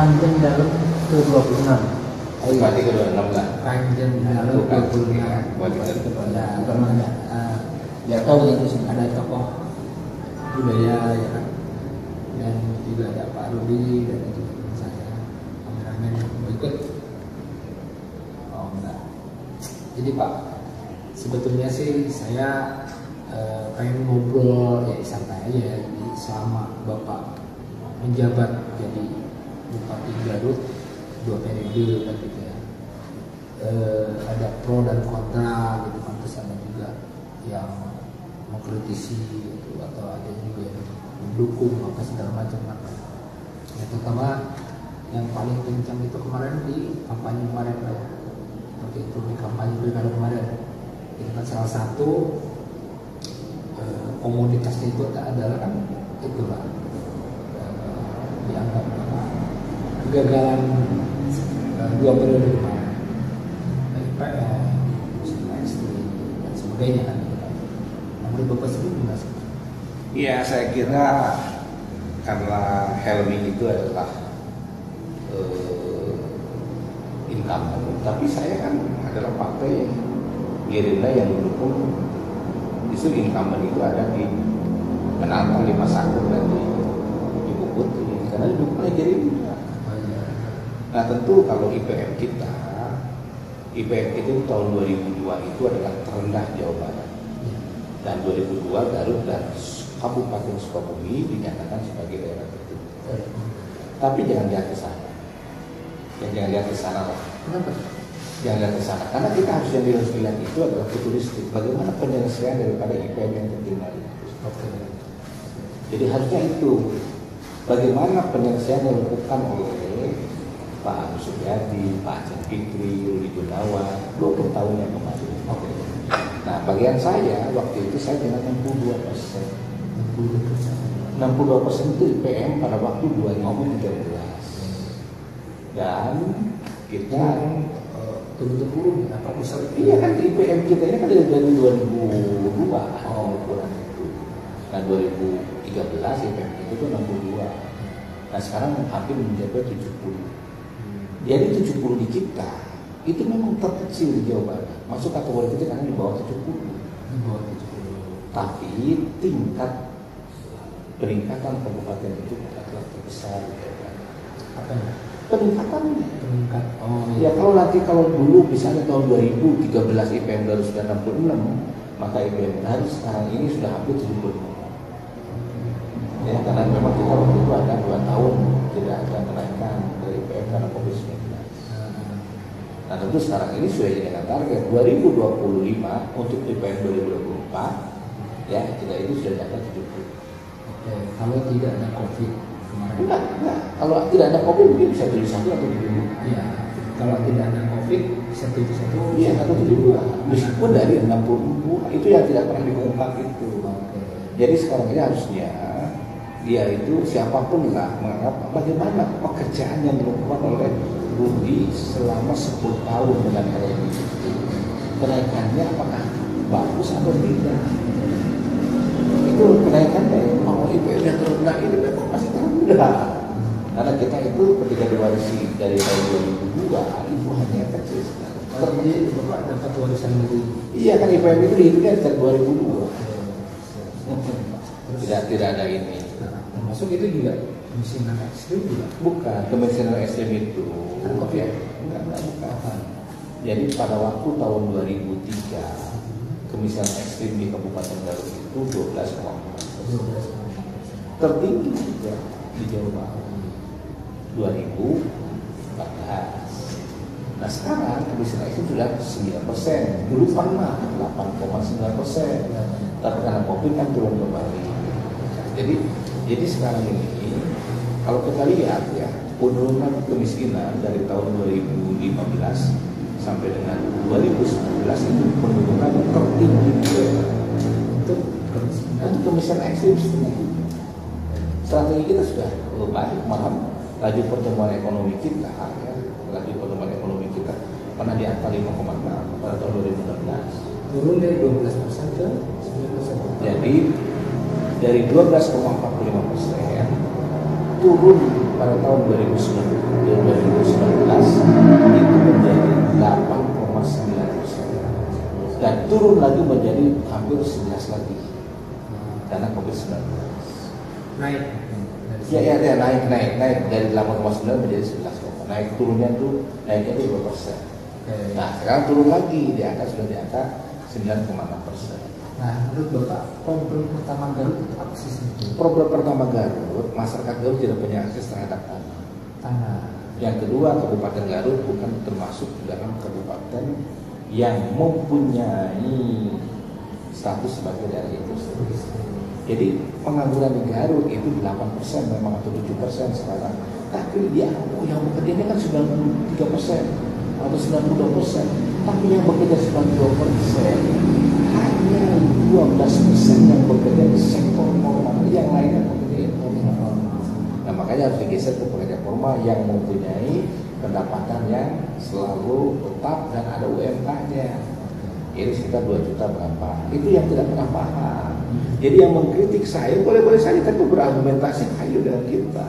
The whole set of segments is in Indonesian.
ranjang dalam ke 26. Oh, berarti ke 26 lah. Ranjang dalam 26. Ya, karena ya tahu itu ada tokoh budaya ya kan, dan juga ada Pak Rudi dan juga teman saya kameramen yang mau ikut. Oh enggak. Jadi Pak, sebetulnya sih saya pengen ngobrol ya santai aja ya. Jadi selama Bapak menjabat jadi Bupati Garut 2 periode kan gitu ya, ada pro dan kontra gitu kan, terus ada juga yang mengkritisi gitu, atau ada juga yang mendukung apa segala macam kan. Ya, terutama yang paling kencang itu kemarin di kampanye kemarin Pak, seperti itu di kampanye pilkada kemarin itu kan salah satu komoditasnya itu adalah kan itulah dianggap kegagalan 2 periode kemarin, IPM, ekstrim dan sebagainya kan. Menurut Bapak sendiri gimana sih? Iya, saya kira karena Helmi itu adalah incumbent, tapi saya kan adalah partai Gerindra yang mendukung isu incumbent itu ada di menantang di Masako dan di Bukut, karena didukungnya Gerindra. Nah tentu kalau IPM kita itu tahun 2002 itu adalah terendah Jawa Barat, dan 2002 Garut dan Kabupaten Sukabumi dinyatakan sebagai daerah tertinggal. Tapi jangan lihat ke sana. Jangan lihat ke sana lah. Kenapa? Jangan lihat ke sana. Karena kita harus lihat itu adalah futuristik. Bagaimana penyelesaian daripada IPM yang tertinggal itu. Jadi harusnya itu. Bagaimana penyelesaian yang dilakukan oleh Pak Agus Suryadi, Pak Aceh Fikri, Rudi Gunawan 20 tahun yang kemarin. Nah, bagian saya waktu itu saya dengan 62%. 62% itu IPM pada waktu 2013. Dan kita turun apa besar? Iya kan IPM kita ini kan dari 2002 ukuran itu. Nah 2013 IPM itu tuh 62. Nah sekarang hampir mencapai 70. Jadi 70 di kita itu memang terkecil di Jawa Barat. Masuk kategori kita karena di bawah 70. Di bawah 70. Tapi tingkat peningkatan kabupaten itu adalah terbesar di Jawa Barat. Apa ya? Peningkatannya. Meningkat. Oh Ya kalau dulu misalnya tahun 2013 IPM Garut sudah 66, maka IPM Garut sekarang ini sudah hampir 75. Ya, karena memang kita waktu itu ada 2 tahun tidak ada kenaikan dari IPM karena COVID-19. Nah tentu sekarang ini sesuai dengan target 2025 untuk IPM 2024 ya kita itu sudah dapat 70. Oke, kalau tidak ada COVID kemarin. Enggak. Kalau tidak ada COVID mungkin bisa 71 atau 72. Iya, kalau tidak ada COVID bisa 71. Iya, atau 72. Meskipun dari 60 itu yang tidak pernah diungkap itu. Oke. Jadi sekarang ini harusnya dia itu siapapun lah menganggap bagaimana pekerjaan yang dilakukan oleh Rudi selama 10 tahun dengan LMI itu. Kenaikannya apakah bagus atau tidak? Itu kenaikannya mau IPM yang terendah ini memang masih terendah. Karena kita itu ketika diwarisi dari tahun 2002 itu hanya kecil sekali. Jadi Bapak dapat warisan dari. Iya kan IPM itu dihitungnya sejak 2002. Tidak ada ini. Termasuk itu juga kemiskinan ekstrim juga. Bukan, kemiskinan ekstrim itu. Ya, enggak bukan. Jadi pada waktu tahun 2003 kemiskinan ekstrim di Kabupaten Garut itu 12,4%. Tertinggi juga di Jawa Barat 2014. Nah sekarang kemiskinan ekstrim sudah 9%. Dulu pernah 8,9%. Tapi karena COVID kan turun kembali. Jadi sekarang ini kalau kita lihat ya penurunan kemiskinan dari tahun 2015 sampai dengan 2019 itu penurunan tertinggi untuk kemiskinan ekstrim. Strategi kita sudah baik, malah laju pertumbuhan ekonomi kita pernah di angka 5,6 pada tahun 2016. Turun dari 12% ke 9%. Jadi dari 12,45% turun pada tahun 2019 itu menjadi 8,9% dan turun lagi menjadi hampir 11 lagi karena COVID-19. Naik. Ya, naik dari 8,9 menjadi 11. Naik turunnya tuh naiknya itu 2%. Nah sekarang turun lagi sudah di angka 9,6%. Nah, menurut Bapak, problem pertama Garut itu apa sih sebetulnya? Problem pertama Garut, masyarakat Garut tidak punya akses terhadap tanah. Yang kedua, Kabupaten Garut bukan termasuk dalam kabupaten yang mempunyai status sebagai daerah industri. Jadi pengangguran di Garut itu 8% memang atau 7% sekarang. Tapi yang bekerja ini kan 93% atau 92%. Tapi yang bekerja 92% hanya 12% yang bekerja di sektor formal, yang lainnya bekerja informal. Nah makanya harus digeser ke pekerja formal yang mempunyai pendapatan yang selalu tetap dan ada UMK-nya. Ini sekitar 2 juta berapa? Itu yang tidak pernah paham. Jadi yang mengkritik saya boleh-boleh saja, tapi berargumentasi ayo dengan kita.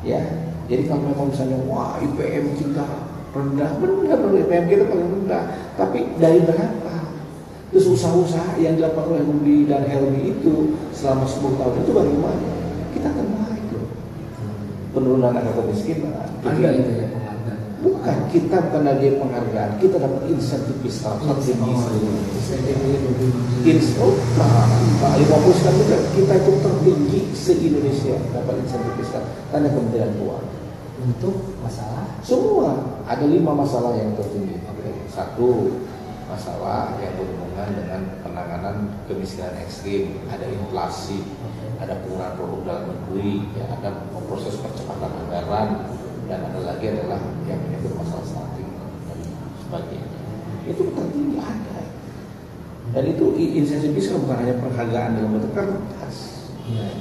Ya. Jadi kalau memang misalnya wah IPM kita rendah, benar IPM kita paling rendah. Tapi dari berapa? Terus usaha-usaha yang dilakukan oleh Rudi dan Helmi itu selama 10 tahun itu bagaimana? Kita akan naik loh. Penurunan angka kemiskinan. Ada itu ya penghargaan. Bukan, kita bukan lagi penghargaan, kita dapat insentif fiskal tertinggi seluruh Indonesia. 50 sekarang kita itu tertinggi se-Indonesia dapat insentif fiskal karena Kementerian Keuangan. Untuk masalah? Semua, ada 5 masalah yang tertinggi. Satu, masalah yang berhubungan dengan penanganan kemiskinan ekstrim, ada inflasi, ada pengurangan produk dalam negeri, ya, ada proses percepatan anggaran, dan ada lagi adalah yang menyebut masalah stunting dan sebagainya. Itu tertinggi ada. Dan itu insentif fiskal bukan hanya penghargaan dalam bentuk kertas.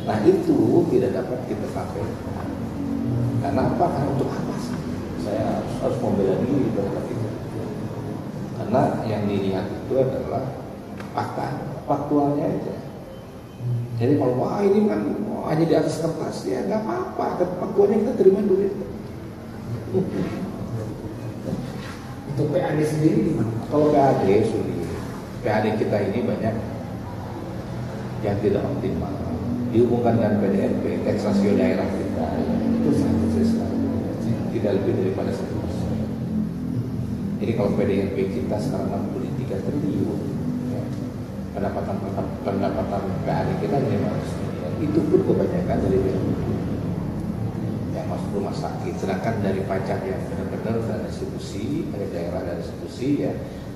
Nah itu tidak dapat kita pakai. Karena apa? Karena untuk apa sih? Saya harus membela diri terhadap itu. Karena yang dilihat itu adalah fakta, faktualnya aja. Jadi kalau wah ini kan hanya di atas kertas, ya nggak apa-apa. Faktualnya kita terima duit. Untuk PAD sendiri gimana? Kalau PAD sulit. PAD kita ini banyak yang tidak optimal. Dihubungkan dengan PDNP, tax rasio daerah kita itu sangat kecil sekali, tidak lebih daripada 1%. Jadi kalau PDNP kita sekarang 63 triliun, ya, pendapatan PAD kita 500 miliar, itu pun kebanyakan dari yang masuk rumah sakit. Sedangkan dari pajak yang benar-benar dari restitusi, dari daerah dari restitusi, ya,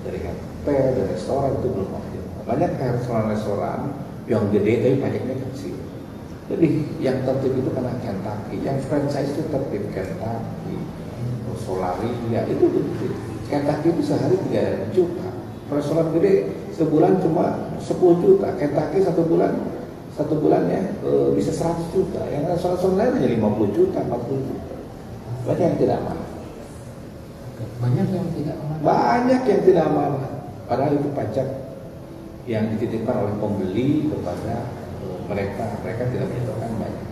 dari hotel, dari restoran itu belum optimal. Banyak restoran-restoran yang gede tapi pajaknya kecil. Jadi yang tertib itu karena Kentucky, yang franchise itu tertib Kentucky, Solari, ya itu tertib. Kentucky itu sehari 3 juta, restoran gede sebulan cuma 10 juta, Kentucky satu bulannya bisa 100 juta, yang restoran lain hanya 50 juta, 40 juta. Banyak yang tidak aman. Banyak yang tidak aman. Banyak yang tidak aman. Padahal itu pajak yang dititipkan oleh pembeli kepada mereka tidak menyediakan banyak.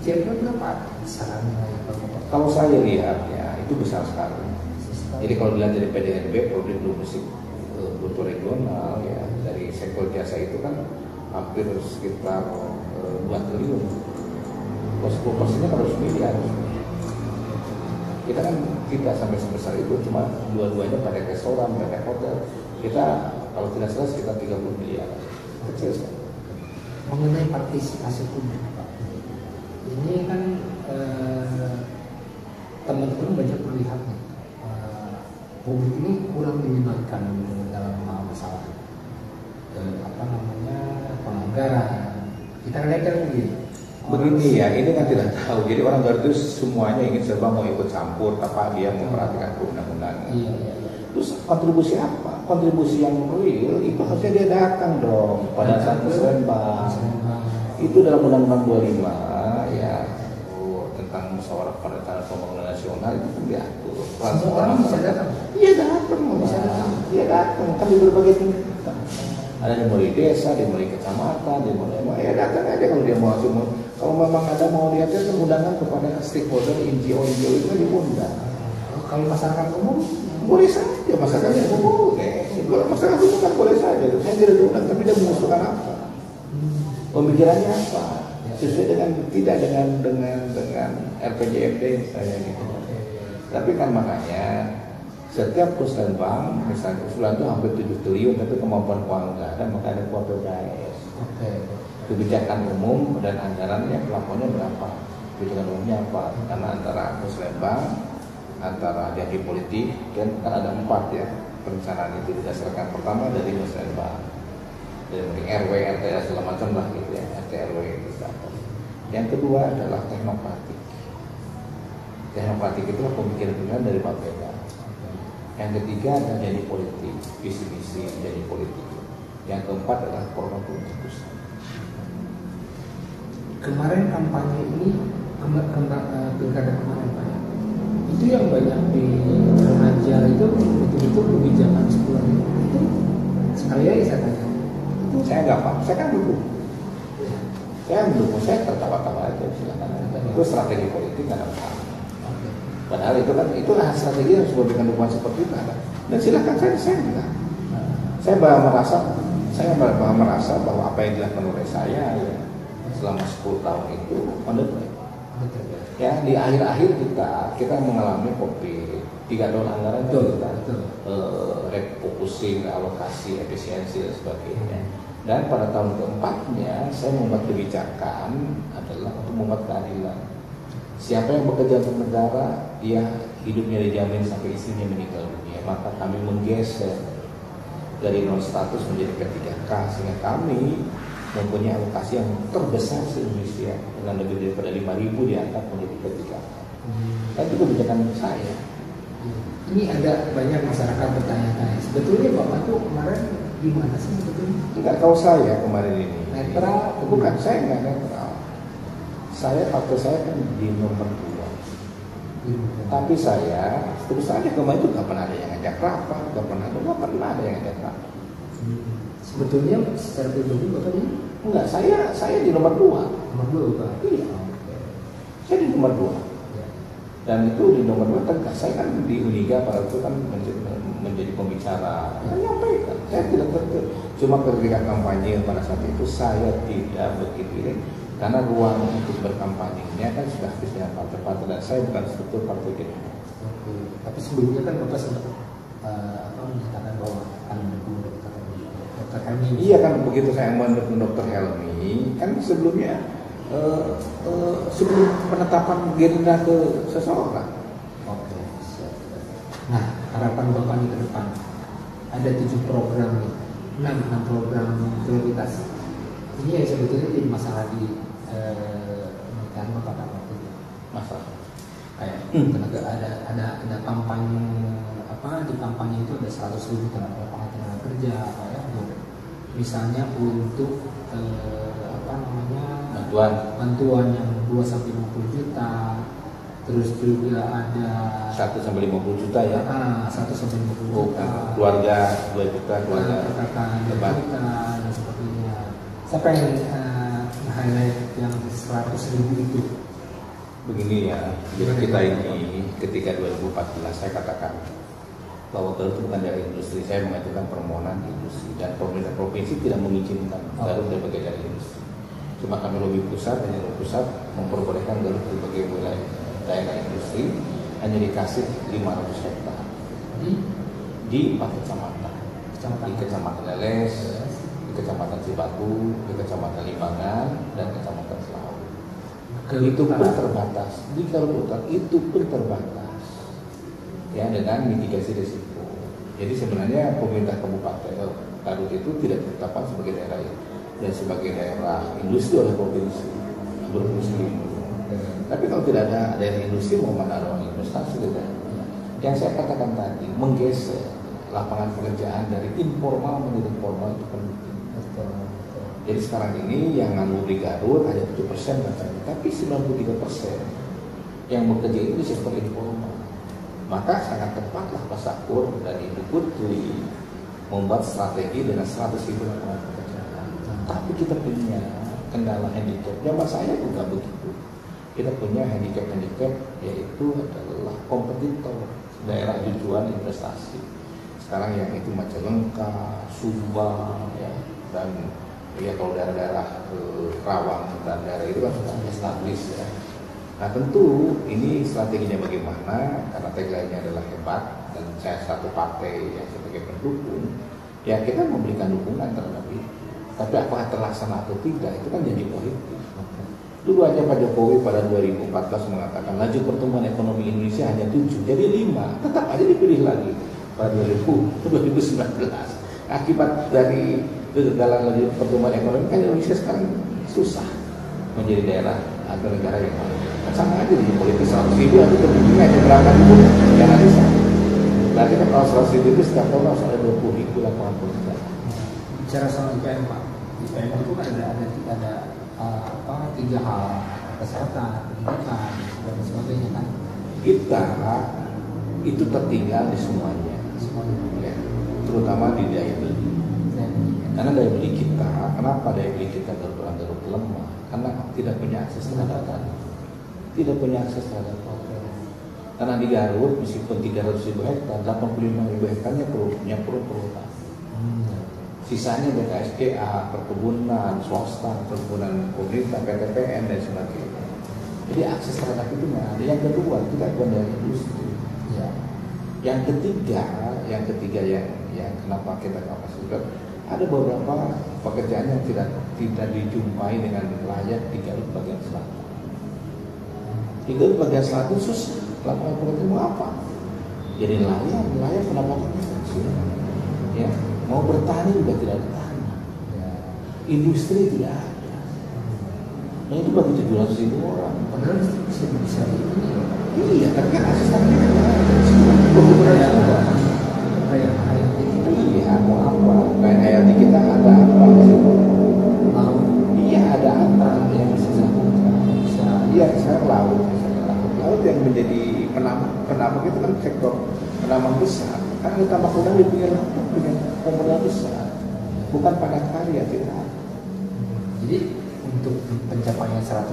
Kira-kira berapa sarannya? Kalau saya lihat ya itu besar sekali. Jadi kalau dilihat dari PDNB, produk domestik bruto regional, ya dari sektor jasa itu kan hampir sekitar 2 triliun. 10%-nya harus miliar. Kita kan tidak sampai sebesar itu, cuma dua-duanya pada restoran, pada hotel. Kita kalau tidak salah sekitar 30 miliar. Kecil sekali. Mengenai partisipasi publik, Pak. Ini kan teman-teman banyak melihatnya. Publik ini kurang dilibatkan dalam masalah penganggaran. Kita lihat kan begini ya, ini kan tidak tahu. Jadi orang Garut itu semuanya ingin serba mau ikut campur, tanpa dia memperhatikan perundang-undangan. Iya. Terus kontribusi apa? Kontribusi yang real itu harusnya dia datang dong pada saat musrenbang. Itu dalam Undang-Undang 25 ya tentang musyawarah perencanaan pembangunan nasional itu kan diatur. Semua orang bisa datang. Iya datang, dia datang. Kan di berbagai tingkat. Ada yang mulai desa, dia mulai kecamatan, dia mulai ya datang aja kalau dia mau Kalau memang ada mau lihatnya kan undangan kepada stakeholder NGO itu kan diundang. Kalau masyarakat umum Boleh saja masyarakat umum boleh. Kalau masyarakat umum kan boleh saja. Saya tidak diundang tapi dia mengusulkan apa? Pemikirannya apa? Sesuai dengan tidak dengan RPJMD saya gitu. Tapi kan makanya setiap Pusdalbank misalnya usulan itu hampir 7 triliun tapi kemampuan keuangan nggak ada, maka ada kuap PPAS. Kebijakan umum dan anggarannya plafonnya berapa? Kebijakan umumnya apa? Karena antara Pusdalbank, antara janji politik kan ada 4 ya perencanaan itu didasarkan. Pertama dari Pusdalbank, dari RW, RT segala macam lah gitu ya, RT RW gitu. Yang kedua adalah teknokratik. Teknokratik itu pemikiran dari Bapeda. Yang ketiga adalah janji politik, visi misi janji politik. Yang keempat adalah program pusat. Kemarin kampanye ini pilkada kemarin Pak, itu yang banyak di remaja itu betul-betul kebijakan 10 itu sekali lagi saya tanya. Saya nggak paham, saya kan dukung. Saya mendukung, saya tertawa-tawa aja silakan. Itu strategi politik nggak ada masalah. Padahal itu kan itulah strategi yang sudah memberikan dukungan seperti itu ada. Dan silakan saya bilang. Saya bahwa merasa bahwa apa yang dilakukan oleh saya ya, selama 10 tahun itu ya di akhir-akhir kita mengalami COVID, 3 tahun anggaran kita refocusing, alokasi, efisiensi dan sebagainya. Dan pada tahun keempatnya saya membuat kebijakan adalah untuk membuat keadilan. Siapa yang bekerja untuk negara, dia hidupnya dijamin sampai istrinya meninggal dunia. Maka kami menggeser dari non status menjadi P3K sehingga kami mempunyai alokasi yang terbesar di Indonesia dengan lebih daripada 5.000 diangkat menjadi P3K. Dan itu kebijakan saya. Ini ada banyak masyarakat bertanya-tanya. Sebetulnya Bapak tuh kemarin gimana sih sebetulnya? Enggak tahu saya kemarin ini. Netral? Bukan, saya enggak netral. Partai saya kan di nomor 2. Tapi saya terus saja kemarin itu nggak pernah ada yang ngajak rapat, nggak pernah ada yang ngajak rapat. Sebetulnya secara pribadi Bapak ini? Enggak, saya di nomor 2. Nomor 2 Bapak? Iya. Saya di nomor 2. Dan itu di nomor 2 tegas. Saya kan di Uniga pada itu kan menjadi pembicara. Saya nyampaikan, saya tidak tertutup. Cuma ketika kampanye pada saat itu saya tidak begitu ini. Karena ruang untuk berkampanye-nya kan sudah habis dengan partai-partai dan saya bukan struktur partai Gerindra. Tapi sebelumnya kan Bapak sempat menyatakan bahwa akan mendukung Dr. Helmi. Iya kan begitu saya mendukung Dr. Helmi kan sebelumnya sebelum penetapan Gerindra ke seseorang. Oke. Nah harapan Bapak ini ke depan ada 7 program nih, 6 program prioritas. Ini yang sebetulnya jadi masalah di pemerintahan Bapak waktu itu. Masalah. Kayak ada kampanye di kampanye itu ada 100.000 tenaga kerja misalnya untuk bantuan yang 2-50 juta, terus juga ada 1-50 juta ya. 1-50 juta. Keluarga 2 juta, keluarga lebat dan sebagainya. Saya pengen highlight yang 100.000 itu. Begini ya, jadi kita ini ketika 2014 saya katakan bahwa Garut itu bukan daerah industri. Saya mengajukan permohonan industri dan pemerintah provinsi tidak mengizinkan Garut sebagai daerah industri. Cuma kami lobby pusat, hanya lobby pusat memperbolehkan Garut sebagai wilayah daerah industri hanya dikasih 500 hektar di 4 kecamatan. Di Kecamatan Leles, di Kecamatan Cibatu, di Kecamatan Limbangan, dan Kecamatan Selau. Itu pun terbatas. Di Garut Utara itu pun terbatas. Ya, dengan mitigasi risiko. Jadi sebenarnya pemerintah Kabupaten Garut itu tidak ditetapkan sebagai daerah dan sebagai daerah industri oleh provinsi. Tapi kalau tidak ada daerah industri mau mana ada investasi tidak. Yang saya katakan tadi menggeser lapangan pekerjaan dari informal menjadi formal itu penting. Jadi sekarang ini yang nganggur di Garut hanya 7% katanya, tapi 93% yang bekerja itu di sektor informal. Maka sangat tepatlah Pak Sakur dan Ibu Putri membuat strategi dengan 100.000 lapangan pekerjaan. Tapi kita punya kendala handicap. Zaman saya juga begitu. Kita punya handicap yaitu adalah kompetitor daerah tujuan investasi. Sekarang yang itu Majalengka, Subang, ya, dan ya kalau daerah-daerah Rawang dan daerah itu kan sudah established ya. Nah tentu ini strateginya bagaimana, karena tagline-nya adalah hebat dan saya satu partai yang sebagai pendukung, ya kita memberikan dukungan terhadap itu. Tapi apakah terlaksana atau tidak itu kan jadi politik. Dulu aja Pak Jokowi pada 2014 mengatakan laju pertumbuhan ekonomi Indonesia hanya 7, jadi 5, tetap aja dipilih lagi pada 2019. Akibat dari kegagalan laju pertumbuhan ekonomi kan Indonesia sekarang susah menjadi daerah atau negara yang sama aja di politik 100 ribu atau kemudian aja berangkat itu yang ada sana. Berarti kan kalau 100 ribu itu setiap tahun harus ada 20 ribu lapangan pekerjaan. Bicara soal IPM Pak, IPM itu kan ada tiga hal: kesehatan, pendidikan, dan sebagainya kan. Kita itu tertinggal di semuanya, ya, terutama di daya beli. Karena daya beli kita, kenapa daya beli kita Garut lemah? Karena tidak punya akses terhadap tanah, tidak punya akses terhadap hotel. Karena di Garut meskipun 300.000 hektar, 85.000 hektarnya punya perhutani. Sisanya BKSDA, perkebunan swasta, perkebunan pemerintah, PTPN dan sebagainya. Jadi akses terhadap itu nggak ada. Yang kedua, kita bukan dari industri. Ya. Yang ketiga yang kenapa kita kapasitas, ada beberapa pekerjaan yang tidak dijumpai dengan layak di Garut bagian selatan. Di Garut bagian selatan susah, lapangan pekerjaan mau apa? Jadi nelayan pendapatannya kecil. Ya. Mau bertani juga tidak ada tanah, ya. Industri tidak ada. Nah itu bagi 700.000 orang. Padahal bisa ini. Iya, tapi kan akses tanahnya kan ada. Kayak HRT kita. Iya, mau apa? Kayak HRT kita ada apa? Laut. Iya, ada apa? Yang bisa dilakukan. Bisa. Iya, sekarang laut yang menjadi penambang itu kan sektor penambang besar. Karena tambak udang di pinggir laut punya komodal besar, bukan padat karya tidak. Jadi untuk pencapaian 100.000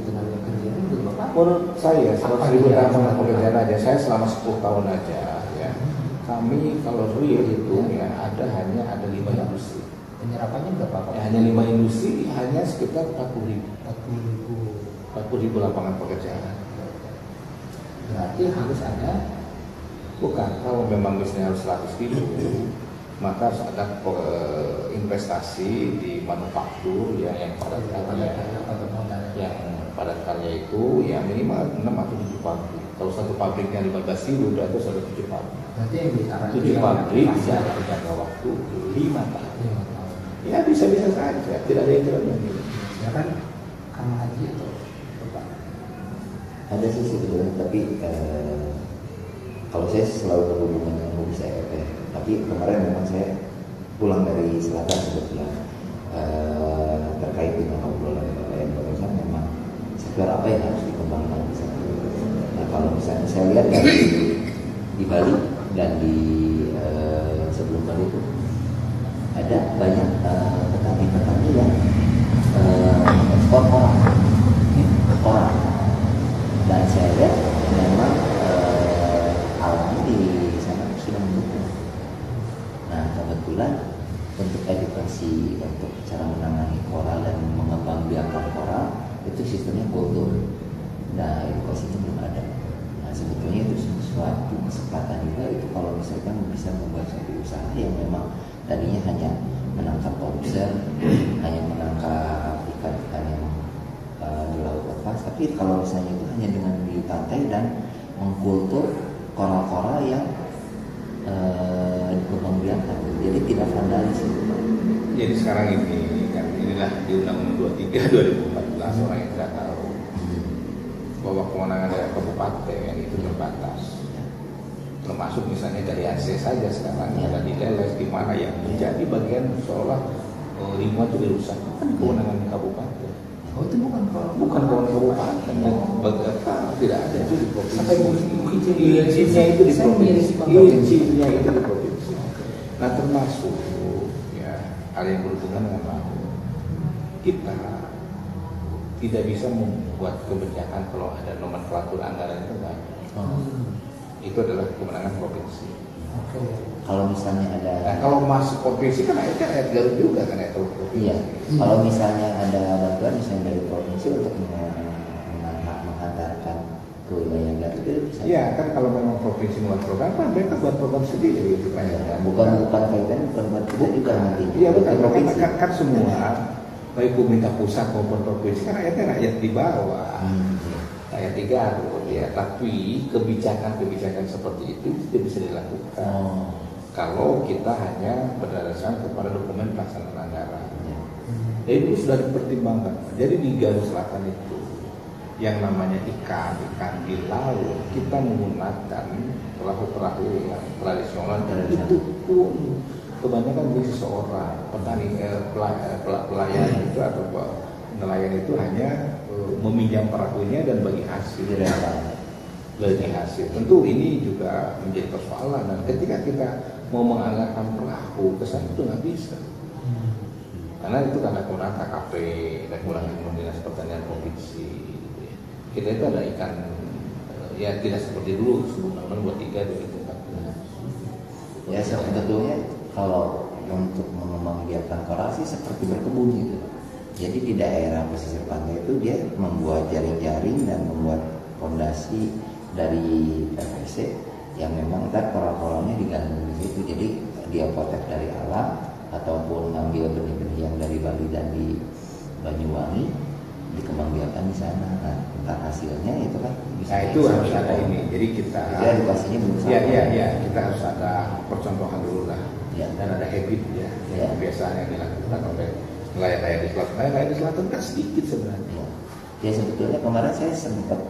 tenaga kerja itu Bapak? Menurut saya 100.000 tenaga pekerjaan aja, saya selama 10 tahun aja ya. Kami kalau real itu ya hanya ada 5 industri. Penyerapannya berapa Pak? Ya, hanya 5 industri, hanya sekitar 40.000 lapangan pekerjaan. Berarti harus ada. Bukan, kalau memang bisnisnya harus 100.000, maka harus ada investasi di manufaktur ya, yang padat karya. Yang padat karya itu ya minimal 6 atau 7 pabrik. Kalau satu pabriknya 15.000, berarti sudah 7 pabrik. Berarti yang disarankan 7 pabrik bisa jangka waktu 5 tahun. Ya bisa-bisa saja, tidak ada yang tidak mungkin. Ya kan, Kang Haji itu Bapak. Ada sih sebetulnya, tapi kalau saya selalu berhubungan dengan hobi saya, tapi kemarin memang saya pulang dari selatan sebetulnya terkait dengan obrolan yang barusan, memang sektor apa yang harus dikembangkan di sana. Nah kalau misalnya saya lihat di Bali dan di sebelum Bali itu ada banyak petani-petani yang ekspor orang, dan saya lihat memang alamnya di sana sudah mendukung. Nah kebetulan untuk edukasi untuk cara menangani koral dan mengembangbiakan koral itu sistemnya kultur. Nah edukasinya belum ada. Nah sebetulnya itu suatu kesempatan juga itu kalau misalkan bisa membuat suatu usaha yang memang tadinya hanya menangkap lobster, hanya menangkap ikan-ikan yang di laut lepas, tapi kalau misalnya itu hanya dengan di pantai dan mengkultur koral-koral yang dikembangbiakan, jadi tidak vandalis. Jadi sekarang ini kan inilah di Undang-Undang 23 2014 orang yang tidak tahu bahwa kewenangan dari kabupaten itu terbatas. Termasuk misalnya dari Aceh saja sekarang ada di Leles di mana yang menjadi bagian seolah lingkungan itu dirusak, kan kewenangan kabupaten. Oh itu bukan kewenangan kabupaten, tidak ada itu di provinsi. Sampai izinnya itu di provinsi. Izinnya itu di provinsi. Nah termasuk ya hal yang berhubungan dengan laut. kita tidak bisa membuat kebijakan kalau ada nomenklatur anggaran itu banyak. Itu adalah kewenangan provinsi. Kalau misalnya ada, Nah, kalau masuk provinsi kan itu rakyat Garut juga kan itu provinsi. iya, kalau misalnya ada bantuan misalnya dari provinsi untuk menghantarkan ke wilayah Garut itu bisa. Iya kan kalau memang provinsi membuat program kan mereka buat program sendiri gitu kan. Ya, bukan kaitan bukan buat kita juga nanti. Iya betul. Provinsi. Kan semua baik pemerintah pusat maupun provinsi kan rakyatnya rakyat di bawah. Rakyat di Garut ya, tapi kebijakan seperti itu tidak bisa dilakukan kalau kita hanya berdasarkan kepada dokumen pelaksanaan anggaran. Jadi itu sudah dipertimbangkan. Jadi di Garut Selatan itu yang namanya ikan di laut kita menggunakan perahu-perahu yang tradisional dan itu pun kebanyakan dari seseorang petani pelayan itu atau nelayan itu hanya meminjam perahunya dan bagi hasil. Tentu ini juga menjadi persoalan dan ketika kita mau menganggarkan perahu kesan itu nggak bisa karena itu karena kewenangan KKP dan kewenangan Dinas Pertanian Provinsi gitu ya. Kita itu ada ikan ya tidak seperti dulu sebelum buat 3 begitu. Ya sebetulnya kalau untuk mengembangbiakan korasi seperti berkebun gitu. Jadi di daerah pesisir pantai itu dia membuat jaring-jaring dan membuat fondasi dari PVC yang memang ntar koral-koralnya digantung di situ. Jadi dia protek dari alam ataupun ngambil benih-benih yang dari Bali dan di Banyuwangi dikembangbiakan di sana. Nah, ntar hasilnya itu kan bisa. Nah itu harus ada ini. Jadi kita edukasinya belum sampai. Iya, kita harus ada percontohan dulu lah. Ya. Dan ada habit ya. Yang biasanya dilakukan oleh nelayan di selatan. Nelayan di selatan kan sedikit sebenarnya. Ya sebetulnya kemarin saya sempat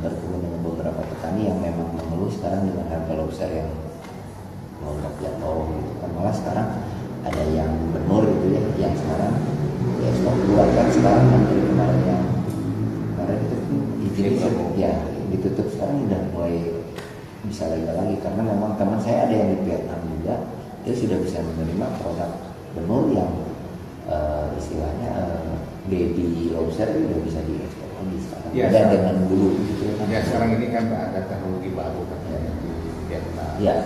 bertemu dengan beberapa petani yang memang mengeluh sekarang dengan harga lobster yang melonjak jatuh gitu kan. Malah sekarang ada yang benur gitu ya, yang sekarang ya sudah keluar kan sekarang kan dari kemarin itu izinnya ya ditutup sekarang udah mulai bisa lagi karena memang teman saya ada yang di Vietnam juga, dia sudah bisa menerima produk benur yang istilahnya baby lobster itu udah bisa diekspor lagi sekarang. Ya, dan dengan bulu gitu kan. Ya sekarang ini kan ada teknologi baru kan di Vietnam. Ya.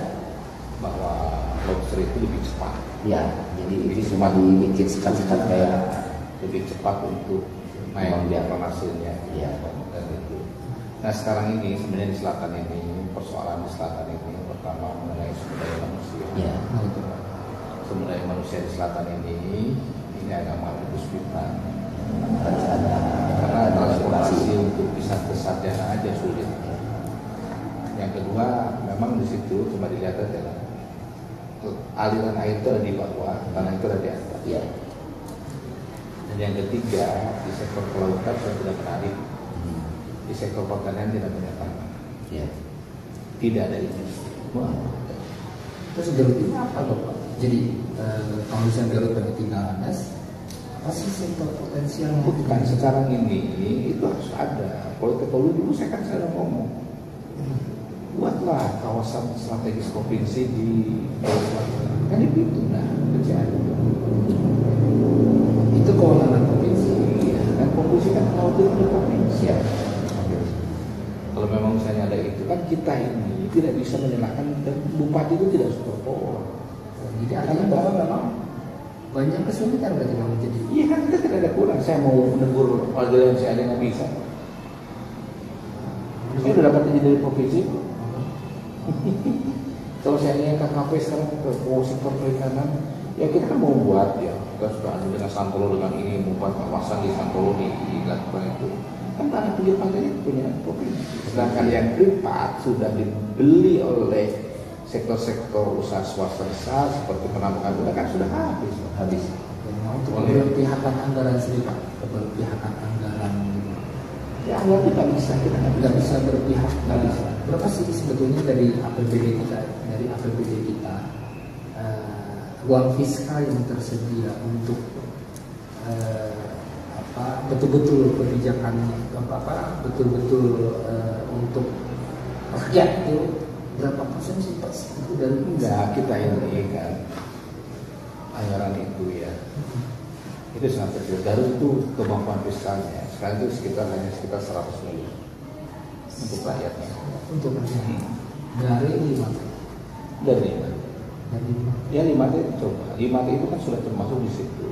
Bahwa lobster itu lebih cepat. Ya, jadi itu cuma dibikin sekat-sekat kayak lebih cepat untuk naik hasilnya. Ya. Dan itu. Nah sekarang ini sebenarnya di selatan ini persoalan di selatan ini pertama mengenai sumber daya manusia. Ya. Sumber daya manusia di selatan ini agak malu kesulitan. Harus ada karena transportasi untuk bisa ke sarjana aja sulit. Yang kedua memang di situ cuma dilihat aja aliran air itu ada di bawah, tanah itu ada di atas. Ya. Dan yang ketiga di sektor kelautan saya tidak menarik. Di sektor pertanian tidak punya tanah. Ya. Tidak ada industri. Terus Garut ini apa Bapak? Jadi kalau misalnya Garut banyak tinggal apa sih sektor potensial? Bukan sekarang ini itu harus ada. Kalau dulu saya kan selalu ngomong buatlah kawasan strategis provinsi di Garut Selatan. Kan itu nah terjadi. Itu kewenangan provinsi. Ya, dan provinsi kan kalau itu provinsi ya. Kalau memang misalnya ada itu kan kita ini tidak bisa menyalahkan dan bupati itu tidak super power. Jadi artinya Bapak memang banyak kesulitan berarti kalau jadi. Iya kan kita tidak ada kurang. Saya mau menegur warga yang saya ada nggak bisa. Saya udah dapat izin dari provinsi. Kalau saya lihat KKP sekarang ke sektor perikanan, ya kita kan mau buat ya. Kita sudah ada dengan Santolo dengan ini membuat kawasan di Santolo dilakukan itu. Kan tanah pinggir pantainya punya provinsi. Sedangkan yang privat sudah dibeli oleh sektor-sektor usaha swasta besar seperti penambangan itu kan sudah habis. Untuk keberpihakan anggaran sendiri Pak, keberpihakan anggaran. Ya anggaran kita nggak bisa berpihak. Berapa sih sebetulnya dari APBD kita, uang fiskal yang tersedia untuk betul-betul kebijakan betul-betul untuk rakyat itu berapa persen sih Pak? Itu dari enggak kita ini kan anggaran itu ya Itu sangat kecil. Garut itu kemampuan fiskalnya sekarang itu hanya sekitar 100 miliar untuk rakyatnya. Untuk dari 5 Dari 5. dari 5. Ya 5T itu coba. 5T itu kan sudah termasuk di situ.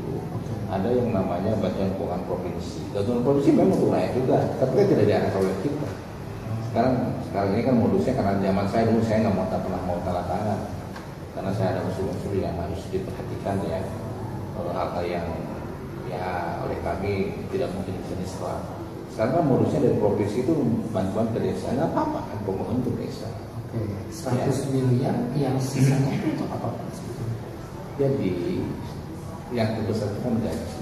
Ada yang namanya Badan Keuangan Provinsi. Badan Provinsi memang untuk rakyat juga, tapi kan tidak diarahkan oleh kita. Sekarang ini kan modusnya karena zaman saya dulu saya nggak pernah mau tanda tangan karena saya ada unsur-unsur yang harus diperhatikan ya, hal-hal yang ya oleh kami tidak mungkin bisa diserap. Sekarang kan modusnya dari provinsi itu bantuan ke desa, nggak apa-apa kan pemohon untuk desa. Oke, 100 miliar yang sisanya itu untuk apa Pak? Jadi yang terbesar itu kan gaji.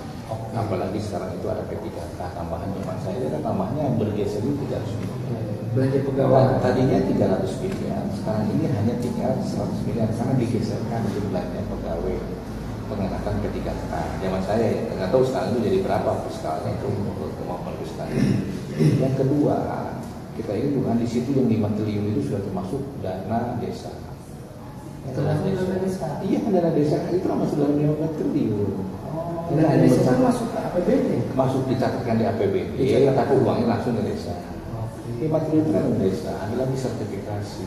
Apalagi sekarang itu ada P3K tambahan zaman saya kan tambahnya bergeser itu 300 miliar. Belanja pegawai Tadinya 300 miliar, sekarang ini hanya tinggal 100 miliar karena digeserkan jumlahnya pegawai pengangkatan P3K. Zaman saya ya, nggak tahu sekarang itu jadi berapa fiskalnya itu kemampuan fiskalnya. Yang kedua, kita ini bukan di situ yang 5 triliun itu sudah termasuk dana desa. Dana desa. Iya, dana desa itu masuk dalam 5 triliun. Dana desa itu masuk ke APBD. Masuk dicatatkan di APBD, ya, tapi uangnya langsung ke desa. 5 triliun itu kan desa, ada lagi sertifikasi,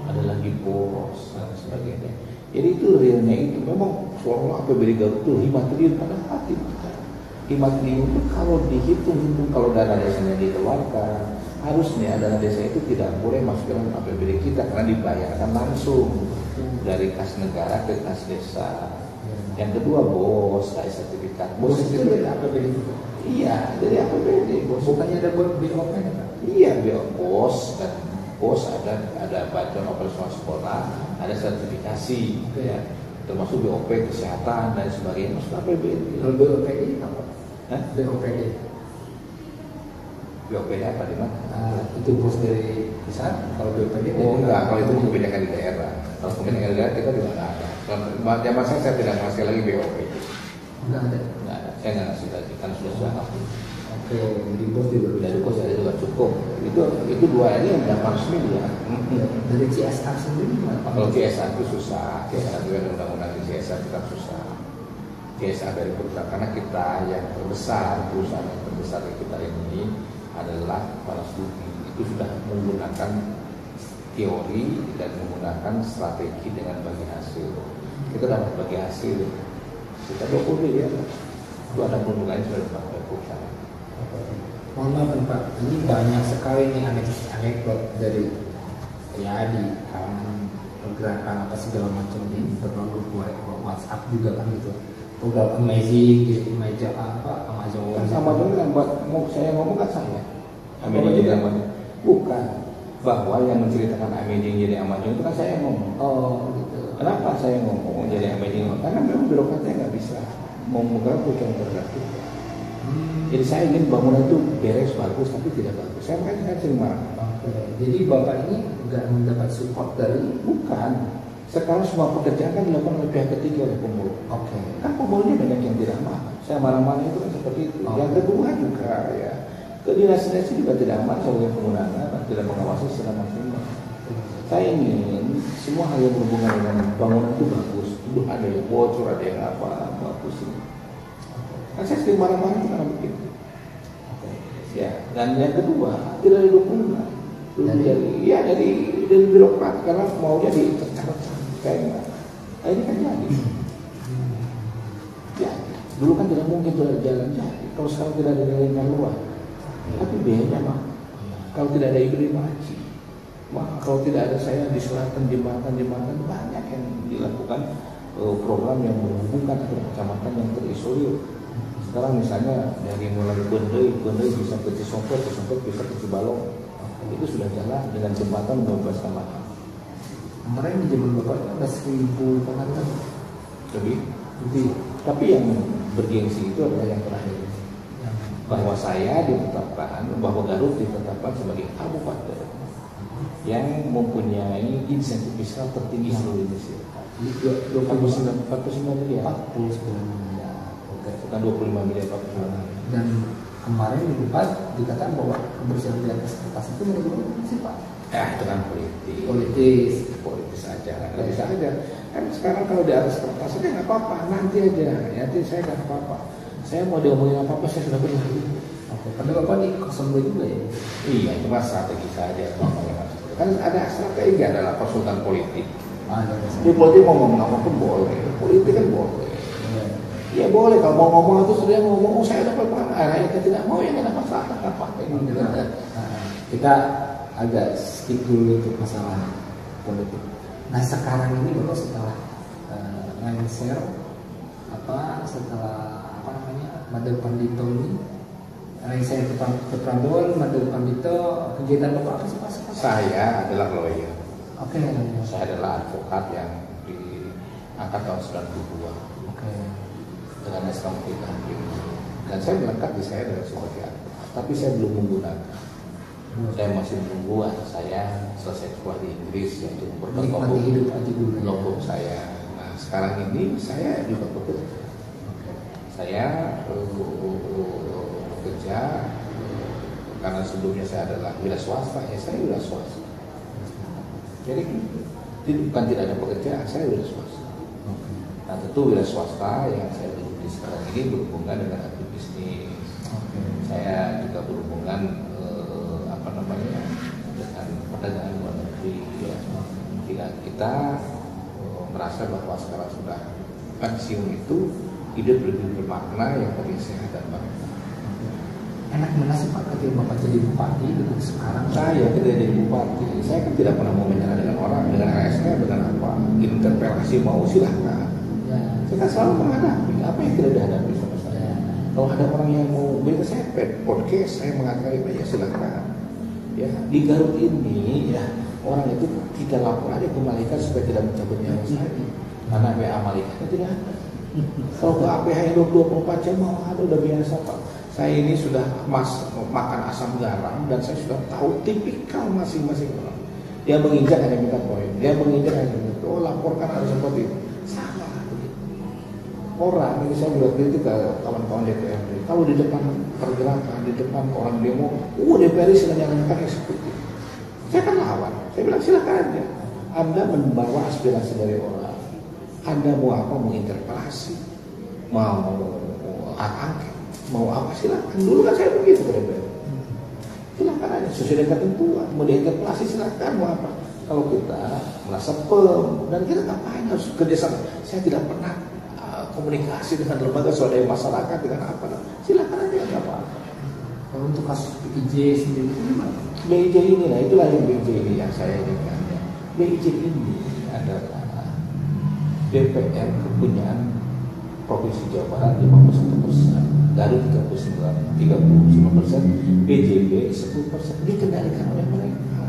ada lagi pos dan sebagainya. Jadi itu realnya itu memang seolah APBD Garut itu 5 triliun pada hati. 5 triliun itu kalau dihitung kalau dana desanya dikeluarkan, harusnya dana desa itu tidak boleh masuk dalam APBD kita karena dibayarkan langsung dari kas negara ke kas desa. Yang kedua bos, kayak sertifikat. Bos itu dari APBD. Iya, dari APBD. Bos Bukannya ada BOP kan? Iya, bos dan bos ada bantuan operasional sekolah, ada sertifikasi, ya, termasuk BOP kesehatan dan sebagainya masuk APBD. Kalau BOPD apa? BOPD. BOPD apa di mana? Itu bos dari pusat. Kalau BOPD Enggak, kalau itu membedakan di daerah. Kalau membedakan di daerah kita juga nggak ada. Kalau zaman saya tidak ngasih lagi BOPD. Enggak ada. Nggak ada, saya nggak ngasih lagi karena sudah hapus. Oke, di bos juga Dari bos ada juga cukup. Itu dua ini yang dapat resmi ya. Dari CSR sendiri gimana Pak? Kalau CSR itu susah, CSR itu ada undang-undang di CSR kita susah. CSR dari perusahaan karena kita yang terbesar, perusahaan yang terbesar kita ini adalah para studi itu sudah menggunakan teori dan menggunakan strategi dengan bagi hasil. Kita dapat bagi hasil, kita 20 miliar. Itu ada peruntukannya sudah dipakai perusahaan. Mohon maaf Pak, ini banyak sekali nih anekdot dari ya di kalangan pergerakan apa segala macam di berbagai WhatsApp juga kan gitu. Program Amazing, gitu, meja apa Amazon. Amazon yang mau saya ngomong kan saya. Amazing jadi Amazon. Bukan bahwa yang menceritakan Amazing jadi Amazon itu kan saya yang ngomong. Oh gitu. Kenapa saya ngomong jadi Amazing? Karena memang birokratnya nggak bisa memegang perusahaan terhadap kita. Jadi saya ingin bangunan itu beres bagus tapi tidak bagus. Saya makanya sering marah. Jadi Bapak ini nggak mendapat support dari Bukan. Sekarang semua pekerjaan kan dilakukan oleh pihak ketiga oleh pemulung. Oke. Kan pemulungnya banyak yang tidak marah. Saya marah-marah itu kan seperti itu. Yang kedua juga ya, ke dinas-dinas juga tidak marah oleh penggunaan, tidak mengawasi secara maksimal. Saya ingin semua hal yang berhubungan dengan bangunan itu bagus. Itu ada yang bocor, ada yang apa, bagus ini. Kan saya sering marah-marah itu karena begitu. Ya, dan yang kedua tidak ada dukungan. Dari birokrat karena maunya dicerca-cerca kayak ini kan jadi. Ya, dulu kan tidak mungkin jalan jadi. Kalau sekarang tidak ada jalan yang luar, tapi biayanya mah. Kalau tidak ada ibadah haji, kalau tidak ada saya di selatan jembatan banyak yang dilakukan program yang menghubungkan antara kecamatan yang terisolir. Sekarang misalnya dari mulai Bendei bisa ke Cisongkot bisa ke Cibalong, itu sudah jalan dengan jembatan 12 km. Kemarin di zaman Bapak itu ada 1.000 penonton. Lebih. Tapi yang bergengsi itu adalah yang terakhir. Bahwa saya ditetapkan, bahwa Garut ditetapkan sebagai kabupaten yang mempunyai insentif fiskal tertinggi seluruh Indonesia. 49 miliar. 49 miliar. Bukan 25 miliar, 49 miliar. Dan kemarin di debat dikatakan bahwa kebersihan di atas kertas itu menurut sih Pak. Itu kan politis aja, nggak bisa aja. Kan sekarang kalau di atas kertas aja nggak apa-apa, nanti aja, nanti saya nggak apa-apa. Saya mau diomongin apa saya sudah benar. Oke, padahal Bapak di 02 juga ya? Iya, cuma strategi saja. Kan ada strategi, adalah konsultan politik. Di politik mau ngomong apapun boleh, politik kan boleh. Ya boleh, kalau mau ngomong itu sudah ngomong, saya dapat mana, rakyat tidak mau ya nggak ada masalah apa. Kita agak skip dulu untuk masalah politik. Nah sekarang ini Bapak setelah lengser setelah Mada Pandito ini, lengser ke Prabowo, Mada Pandito, kegiatan Bapak apa sih Pak? Saya adalah lawyer. Oke. Saya adalah advokat yang diangkat tahun 92. Oke. Dengan SKM dan saya melengkap di saya dengan sebagai advokat, tapi saya belum menggunakan. Saya masih menunggu anak saya selesai sekolah di Inggris untuk memperbaiki hidup aja dulu lokum saya. Nah sekarang ini saya juga bekerja. Saya bekerja karena sebelumnya saya adalah wira swasta, ya saya wira swasta. Jadi bukan tidak ada pekerjaan, saya wira swasta. Nah tentu wira swasta yang saya geluti sekarang ini berhubungan dengan agribisnis. Saya juga berhubungan dengan perdagangan luar negeri. Ya. Jika kita merasa bahwa sekarang sudah pensiun itu hidup lebih bermakna yang penting sehat dan bangsa. Enak mana sih Pak ketika Bapak jadi bupati dengan sekarang? Saya ketika jadi bupati, saya kan tidak pernah mau menyerah dengan orang, dengan ASN, dengan apa, interpelasi mau silahkan. Ya. Saya kan selalu menghadapi apa yang tidak dihadapi sama saya. Kalau ada orang yang mau beli saya podcast, saya mengatakan ya silahkan. Ya di Garut ini ya orang itu kita lapor aja ke malaikat supaya tidak mencabut nyawa saya. Karena WA malaikatnya tidak ada. Kalau ke APH yang 24 jam mau ada udah biasa Pak. Saya ini sudah makan asam garam dan saya sudah tahu tipikal masing-masing orang. Dia menginjak hanya minta poin, dia menginjak hanya minta, laporkan harus seperti itu. Salah begitu. Orang ini saya juga kritik ke kawan-kawan DPRD. Kalau di depan pergerakan, di depan orang demo, DPRD sedang nyalakan eksekutif. Saya kan lawan. Saya bilang silakan aja. Anda membawa aspirasi dari orang. Anda mau apa? Mau interpelasi, mau angket, mau apa silakan. Dulu kan saya begitu ke DPR. Silakan aja sesuai dengan ketentuan. Mau diinterpelasi silakan. Mau apa? Kalau kita merasa firm dan kita ngapain harus kerjasama. Saya tidak pernah komunikasi dengan lembaga swadaya masyarakat dengan apa? Silakan aja nggak apa-apa. Kalau untuk kasus BIJ sendiri gimana? BIJ ini, nah itulah yang BIJ ini yang saya inginkan. BIJ ini adalah DPR kepunyaan Provinsi Jawa Barat 51%, Garut 39%, BJB 10%, dikendalikan oleh mereka.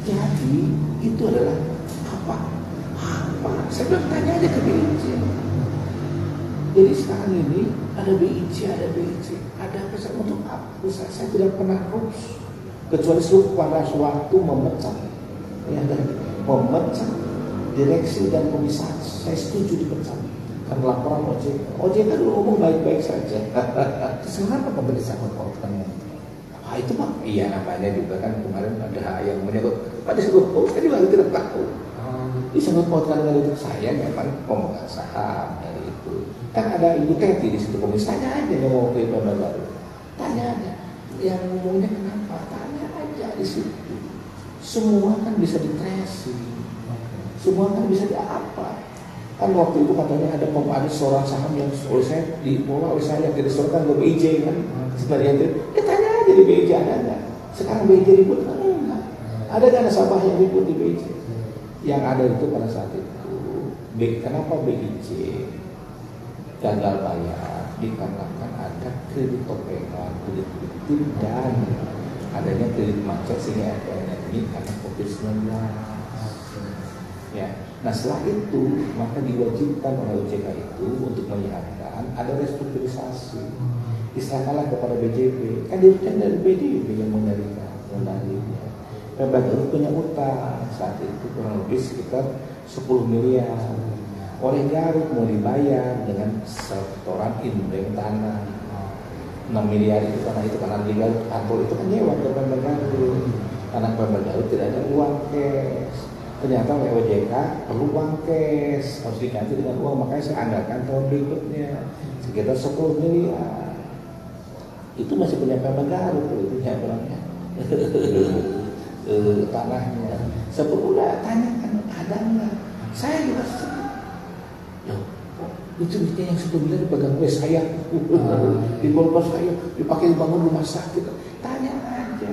Jadi itu adalah apa? Saya bilang tanya aja ke BIJ. Jadi sekarang ini ada BIJ, ada apa untuk apa? Saya tidak pernah rush kecuali pada suatu memecat, ya, dan memecat direksi dan komisaris. Saya setuju dipecat karena laporan OJK kan dulu ngomong baik-baik saja. Sebenarnya apa bisa mengkhawatirkan itu? Itu mah iya namanya juga kan kemarin ada yang menyebut pada disebut saya juga tidak tahu. Disebut pautkan dengan itu saya memang pemegang saham dari itu. Kan ada Ibu Teti di situ komis, tanya aja yang mau ke Pemda Baru. Tanya aja. Yang ngomongnya kenapa? Tanya aja di situ. Semua kan bisa di-tracing. Semua kan bisa diapa. Kan waktu itu katanya ada seorang saham yang oleh saya dikelola oleh saya yang direstoran ke BIJ kan. Sebenarnya itu, tanya aja di BIJ ada nggak? Sekarang BIJ ribut kan enggak? Ada nggak nasabah yang ribut di BIJ? Yang ada itu pada saat itu, kenapa BIJ gagal bayar? Dikarenakan ada kredit topengan, kredit dan adanya kredit macet sehingga ini karena COVID-19. Ya, nah setelah itu maka diwajibkan oleh OJK itu untuk menyiapkan ada restrukturisasi. Diserahkanlah kepada BJB, kan diberikan dari BJB yang mengendalikan. Pemda Garut punya utang saat itu kurang lebih sekitar 10 miliar. Oleh Garut mau dibayar dengan setoran indeng tanah 6 miliar itu karena di Garut kantor itu kan nyewa ke Pemda Garut. Karena Pemda Garut tidak ada uang cash. ternyata oleh OJK perlu uang cash, harus diganti dengan uang, makanya saya anggarkan tahun berikutnya sekitar 10 miliar. Itu masih punya Pemda Garut itu ya orangnya. Tanahnya. Sebelumnya tanyakan ada nggak? Saya juga loh, itu duitnya yang 10 miliar dipegang oleh saya, di golkar saya dipakai bangun rumah sakit. Tanya aja.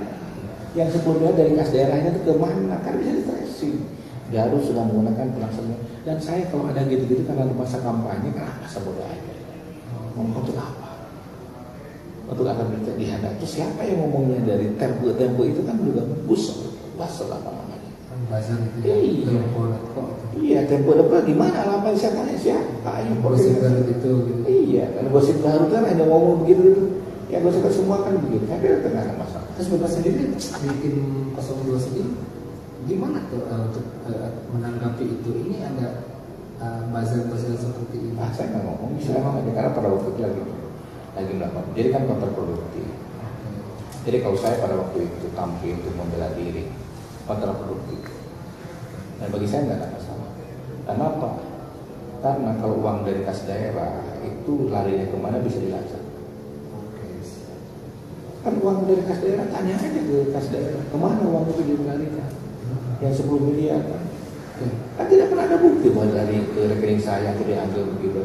Yang 10 miliar dari kas daerahnya itu kemana? Kan bisa di-tracing. Garut sudah menggunakan pelaksanaan. Dan saya kalau ada gitu-gitu karena masa kampanye, kenapa sebut aja? Ngomong untuk apa? Untuk akan dihadap. Terus siapa yang ngomongnya dari Tempo itu kan juga bagus, apa namanya? Bazar itu. Iya. Iya, Tempo gimana alamat siapa? Yang gosip Garut itu. Gitu. Iya, kan gosip Garut kan hanya ngomong begitu itu. Ya gosip semua kan begitu. Tapi itu nggak ada masalah. Terus Bapak sendiri bikin 02 sendiri gimana tuh untuk menanggapi itu? Ini ada bazar-bazar seperti ini. Saya nggak ngomong, saya karena pada waktu itu lagi melakukan. Jadi kan kontraproduktif. Jadi kalau saya pada waktu itu tampil untuk membela diri, kontraproduktif. Dan bagi saya nggak ada masalah. Kenapa? Karena kalau uang dari kas daerah itu larinya kemana bisa dilacak. Kan uang dari kas daerah, tanya aja ke kas daerah, kemana uang itu dilarikan? Yang 10 miliar kan? Kan tidak pernah ada bukti bahwa dari rekening saya itu diambil begitu.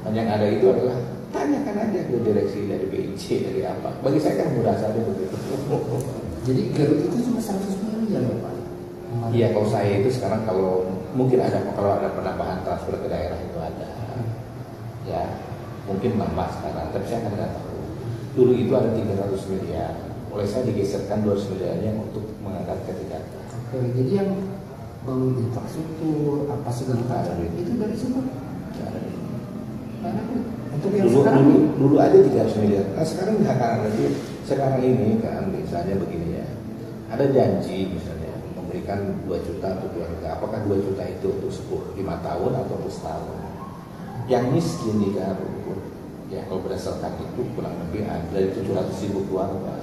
Dan yang ada itu adalah tanyakan aja ke direksi dari BIC dari apa. Bagi saya kan mudah saja begitu. Jadi Garut itu cuma 100 miliar ya Pak? Iya, kalau saya itu sekarang kalau mungkin ada penambahan transfer ke daerah itu ada. Ya, mungkin nambah sekarang, tapi saya kan nggak tahu. Dulu itu ada 300 miliar. Oleh saya digeserkan 200 miliarnya untuk mengangkat ke 300. Oke, jadi yang bangun infrastruktur apa segala macam itu dari semua. Untuk yang dulu aja 300 miliar. Nah sekarang nggak akan lagi. Sekarang ini kan misalnya begini ya, ada janji misalnya memberikan 2 juta untuk keluarga. Apakah 2 juta itu untuk 5 tahun atau untuk setahun? Yang miskin di Garut, ya kalau berdasarkan itu kurang lebih ada dari 700.000 keluarga.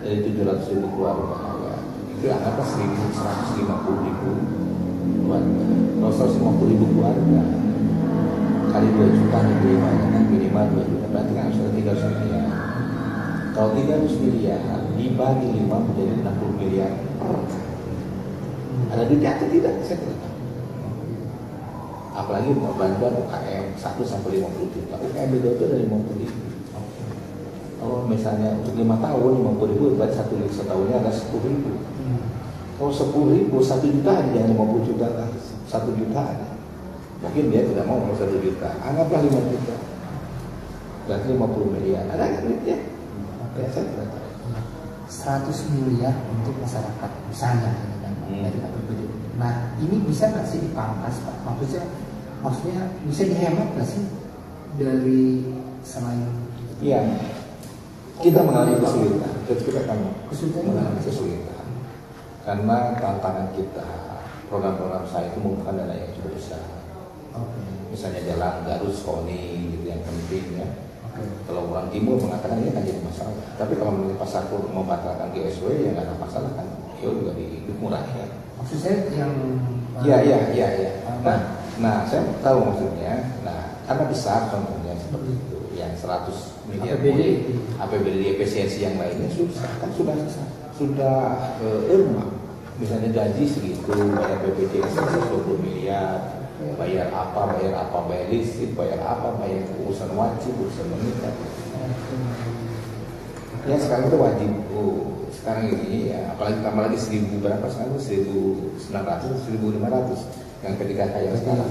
Dari 700.000 keluarga, ya, itu anggaplah 1.150.000 keluarga. Kalau 150.000 keluarga kali 2 juta minimal 2 juta, berarti kan harus ada 300 miliar. Kalau 300 miliar dibagi 5 menjadi 60 miliar per. Ada duitnya atau tidak? Saya tidak tahu. Apalagi bantuan UKM 1 sampai 50 juta. UKM itu ada 50 ribu. Kalau misalnya untuk 5 tahun 50 ribu, berarti setahunnya ada 10 ribu. Kalau 10 ribu 1 juta aja, jangan 50 juta lah, 1 juta aja. Mungkin dia tidak mau 1 juta, anggaplah 5 juta. Berarti 50 miliar. Ada nggak duitnya? Ya, saya tidak tahu. 100 miliar untuk masyarakat misalnya dari APBD. Nah ini bisa nggak sih dipangkas Pak? Maksudnya bisa dihemat nggak sih dari selain? Iya, kita mengalami kesulitan. Kita akan mengalami kesulitan karena tantangan kita, program-program saya itu membutuhkan dana yang cukup besar. Misalnya jalan Garut Skoni gitu yang penting ya. Kalau orang timur mengatakan ini akan jadi masalah, tapi kalau Pak Sarkur membatalkan GSW ya nggak ada masalah kan, itu juga didukung rakyat. Maksud saya yang Iya. Nah, saya tahu maksudnya. Nah, karena besar contohnya seperti itu, yang 100 miliar APBD efisiensi yang lainnya sudah emak. Misalnya gaji segitu, bayar BPJS 20 miliar. Bayar listrik, bayar urusan wajib, urusan menikah. Ya sekarang itu wajib. Sekarang ini ya, apalagi tambah lagi 1.000 berapa sekarang 1.900, 1.500 yang ketika kayak sekarang.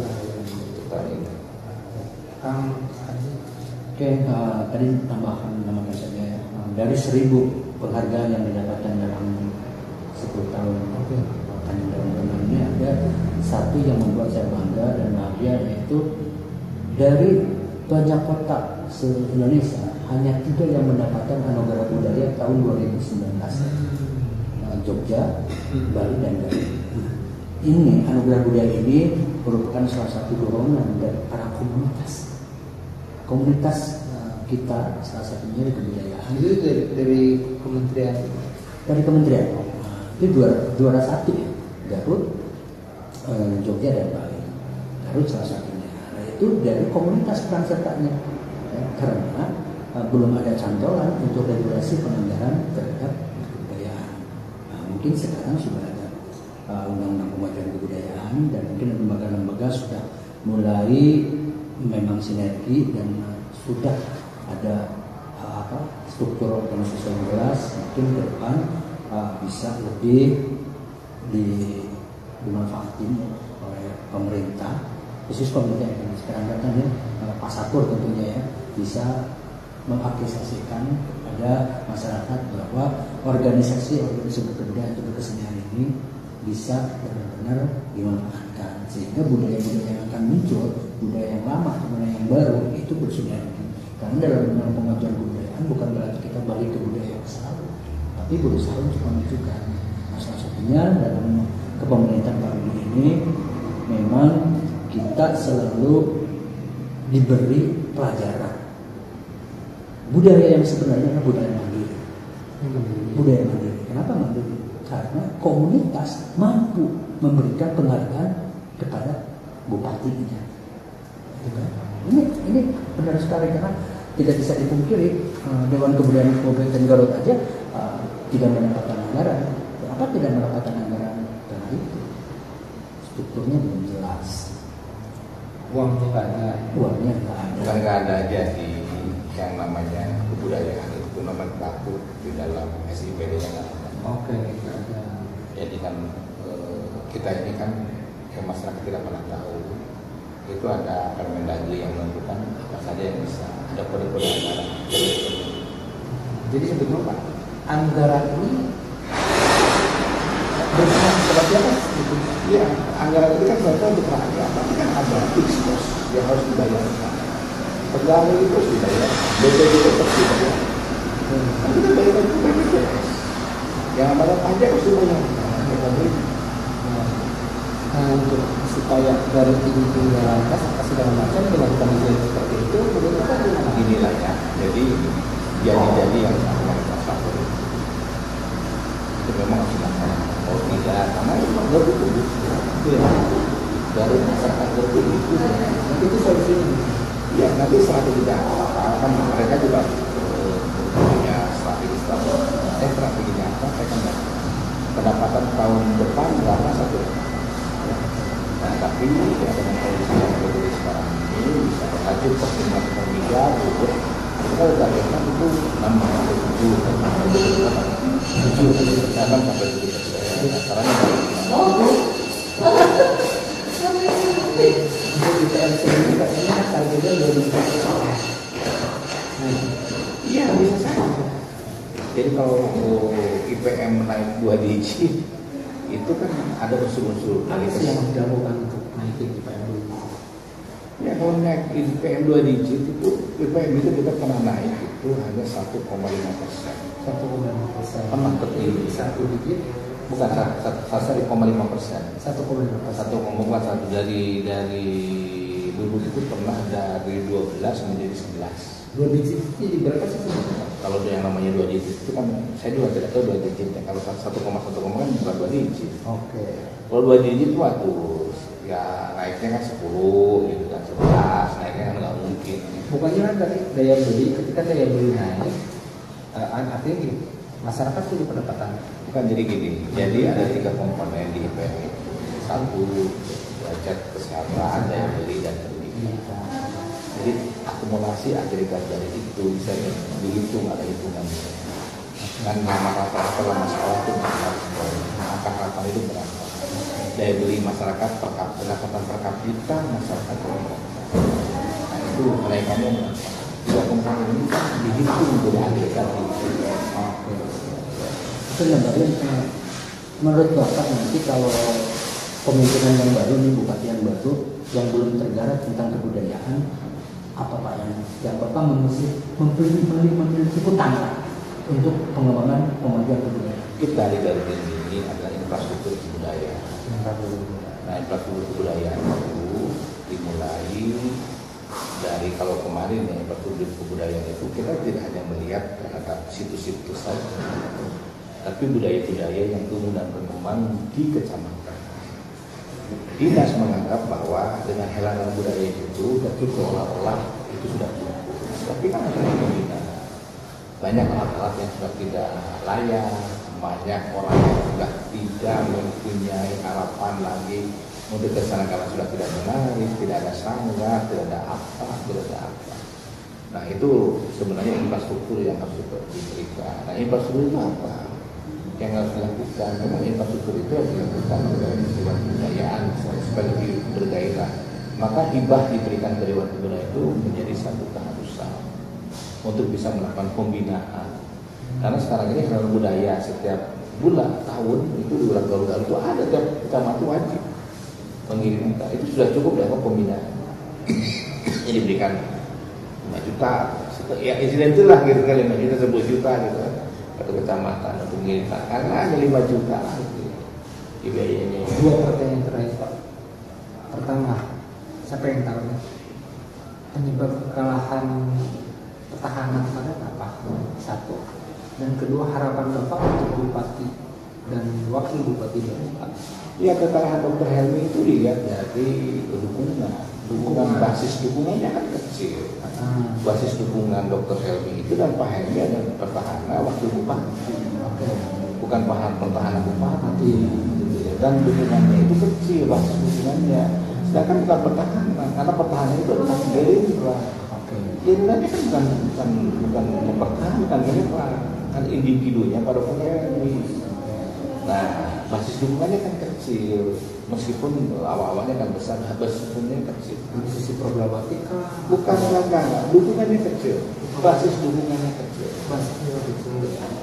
Oke, tadi tambahkan namakan saja ya. Dari 1.000 penghargaan yang didapatkan dalam 10 tahun. Ini ada satu yang membuat saya bangga dan bahagia, yaitu dari banyak kota se-Indonesia hanya 3 yang mendapatkan anugerah budaya tahun 2019. Jogja, Bali, dan Garut. Ini anugerah budaya ini merupakan salah satu dorongan dari para komunitas kita, salah satunya di kebudayaan. Itu dari kementerian. Dari kementerian itu juara 1 ya. Garut, Jogja dan Bali. Garut salah satunya. Nah itu dari komunitas peran sertanya, ya, karena belum ada cantolan untuk regulasi penganggaran terhadap kebudayaan. Nah, mungkin sekarang sudah ada undang-undang pemajuan kebudayaan dan mungkin lembaga-lembaga sudah mulai memang sinergi dan sudah ada struktur organisasi yang jelas. Mungkin ke depan bisa lebih dimanfaatin oleh pemerintah, khusus pemerintah yang sekarang kan ya, Pak Sakur tentunya ya, bisa mengapresiasikan kepada masyarakat bahwa organisasi berbudaya atau berkesenian ini bisa benar-benar dimanfaatkan, sehingga budaya-budaya yang akan muncul, budaya yang lama atau budaya yang baru itu bersinergi. Karena dalam pemajuan kebudayaan bukan berarti kita balik ke budaya yang selalu, tapi berusaha untuk menunjukkan. Salah satunya dalam kepemerintahan Pak Rudi ini memang kita selalu diberi pelajaran budaya yang sebenarnya adalah budaya mandiri. Budaya mandiri. Kenapa mandiri? Karena komunitas mampu memberikan penghargaan kepada bupatinya. Ini benar sekali, karena tidak bisa dipungkiri Dewan Kebudayaan Kabupaten Garut aja tidak mendapatkan anggaran. Kenapa tidak mendapatkan anggaran? Karena itu strukturnya belum jelas. Uangnya nggak ada. Uangnya nggak ada. Bukan nggak ada aja di yang namanya kebudayaan itu nomenklatur di dalam SIPD-nya nggak ada. Oke, nggak ada. Jadi kan kita ini kan yang masyarakat tidak pernah tahu. Itu ada Permendagri yang menentukan apa saja yang bisa, ada kode-kode anggaran. Jadi sebetulnya Pak, anggaran ini berfungsi seperti apa? Iya, anggaran itu kan sebenarnya untuk rakyat, tapi kan ada fixed cost yang harus dibayarkan. Pegawai itu harus dibayar, BPJS itu harus dibayar. Kan kita bayarkan itu BPJS. Yang ada pajak harus dibayar. Nah, untuk supaya Garut ini punya lantas apa segala macam dilakukan seperti itu, bagaimana? Inilah ya, jadi jadi yang sama Sakur itu memang harus dilakukan. Kalau tidak, karena memang Garut itu Garut masyarakat Garut itu nanti itu solusinya. Ya nanti strategi apa kan mereka juga punya strateginya apa, saya kan pendapatan tahun depan berapa satu. Nah, tapi ya dengan kondisi yang berbeda sekarang ini bisa lanjut pertumbuhan ekonomi Garut. Kita targetkan itu 6 sampai 7 sampai 7 caranya iya bisa saja. Jadi kalau IPM naik 2 digit itu kan ada unsur-unsur yang dilakukan untuk naikin IPM dulu. Ya kalau naik IPM 2 digit itu IPM itu kita pernah naik itu hanya 1,5%. 1,5%. Pernah tertinggi 1 digit. Bukan 1,5%. 1,5%. 1,1 dari dulu itu pernah dari 12 menjadi 11. 2 digit jadi berapa sih? Kalau yang namanya 2 digit itu kan saya juga tidak tahu 2 digit ya. Kalau 1,1 kan bukan 2 digit. Oke. Kalau 2 digit waduh ya naiknya kan 10 gitu kan 11 naiknya kan nggak mungkin. Bukannya kan tadi daya beli, ketika daya beli naik, artinya gini, masyarakat punya pendapatan. Bukan jadi gini. Jadi ada 3 komponen di IPM. 1 derajat kesehatan, daya beli dan pendidikan. Jadi akumulasi agregat dari itu bisa dihitung, ada hitungannya. Kan nama rata-rata masalah itu angka itu berapa? Daya beli masyarakat pendapatan per kapita masyarakat. Nah itu kenaikannya berapa? 3 komponen ini kan dihitung dari agregat itu. Itu yang baru. Menurut Bapak nanti kalau pemimpinan yang baru nih, bupati yang baru yang belum tergarap tentang kebudayaan, apa Pak yang Bapak memiliki hutang untuk pengembangan pemajuan kebudayaan? Kita di Garut ini adalah infrastruktur kebudayaan. Nah, infrastruktur kebudayaan itu dimulai dari kalau kemarin ya infrastruktur kebudayaan itu kita tidak hanya melihat terhadap situs-situs saja, tapi budaya-budaya yang tumbuh dan berkembang di kecamatan. Dinas menganggap bahwa dengan helaran budaya itu berarti seolah-olah itu sudah cukup. Tapi kan ada yang pembinaan. Banyak alat-alat yang sudah tidak layak, banyak orang yang sudah tidak mempunyai harapan lagi untuk ke sana karena sudah tidak menarik, tidak ada sanggar, tidak ada apa, tidak ada apa. Nah itu sebenarnya infrastruktur yang harus diberikan. Nah infrastruktur itu apa? Yang harus dilakukan, memang infrastruktur itu harus dilakukan oleh Dewan Kebudayaan supaya lebih bergairah. Maka hibah diberikan ke Dewan Kebudayaan itu menjadi satu keharusan untuk bisa melakukan pembinaan. Karena sekarang ini Dewan Budaya setiap bulan, tahun itu di bulan Garuda itu ada tiap kecamatan wajib mengirim kita. Itu sudah cukup dalam pembinaan. Ini diberikan 5 juta, ya insidentil lah gitu kan, 5 juta, 10 juta gitu kan. Satu kecamatan untuk mengirimkan karena hanya 5 juta lah biayanya. 2 pertanyaan terakhir Pak. Pertama, siapa yang tahu penyebab kekalahan petahana kemarin apa? 1. Dan kedua, harapan Bapak untuk Bupati dan Wakil Bupati Bapak. Ya, kekalahan Dr. Helmi itu dilihat dari dukungan basis dukungannya kan kecil. Basis dukungan Dr. Helmi itu dan Pak Helmi adalah petahana wakil bupati, bukan petahana bupati. Dan dukungannya itu kecil, basis dukungannya. Sedangkan bukan petahana, karena petahana itu adalah Gerindra. Gerindra kan bukan mempertahankan Gerindra, kan individunya pada Dr. Helmi. Nah, basis dukungannya kan kecil, meskipun awal-awalnya kan besar, basis dukungannya kecil. Dari sisi problematika, Bukan enggak, dukungannya kecil, basis dukungannya kecil. basisnya kecil.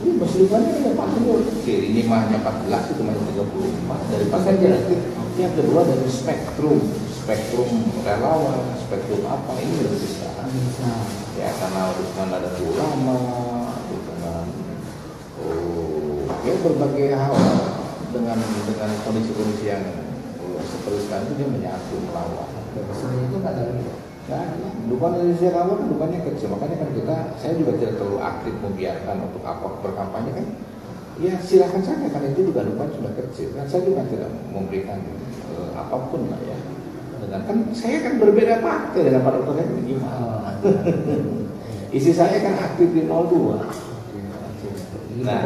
Ini basis dukungannya kan pastinya kecil. Ini mah 14 itu masih 34 dari pasar jenetik. Yang kedua dari spektrum relawan, spektrum apa ini lebih besar. Ya karena dukungan ada ulama, dukungan ya berbagai hal dengan kondisi-kondisi yang seperti sekarang itu dia menyatu melawan. Selain itu nggak ada lagi. Nah, dukungan dari Indonesia Kawan kan dukungannya kecil, makanya kan saya juga tidak terlalu aktif membiarkan untuk apa berkampanye kan. Ya silakan saja kan itu juga dukungan sudah kecil. Kan saya juga tidak memberikan apapun lah ya. Dengan kan saya kan berbeda partai dengan Pak Dr. Helmi gimana? Isi saya kan aktif di 02. Nah,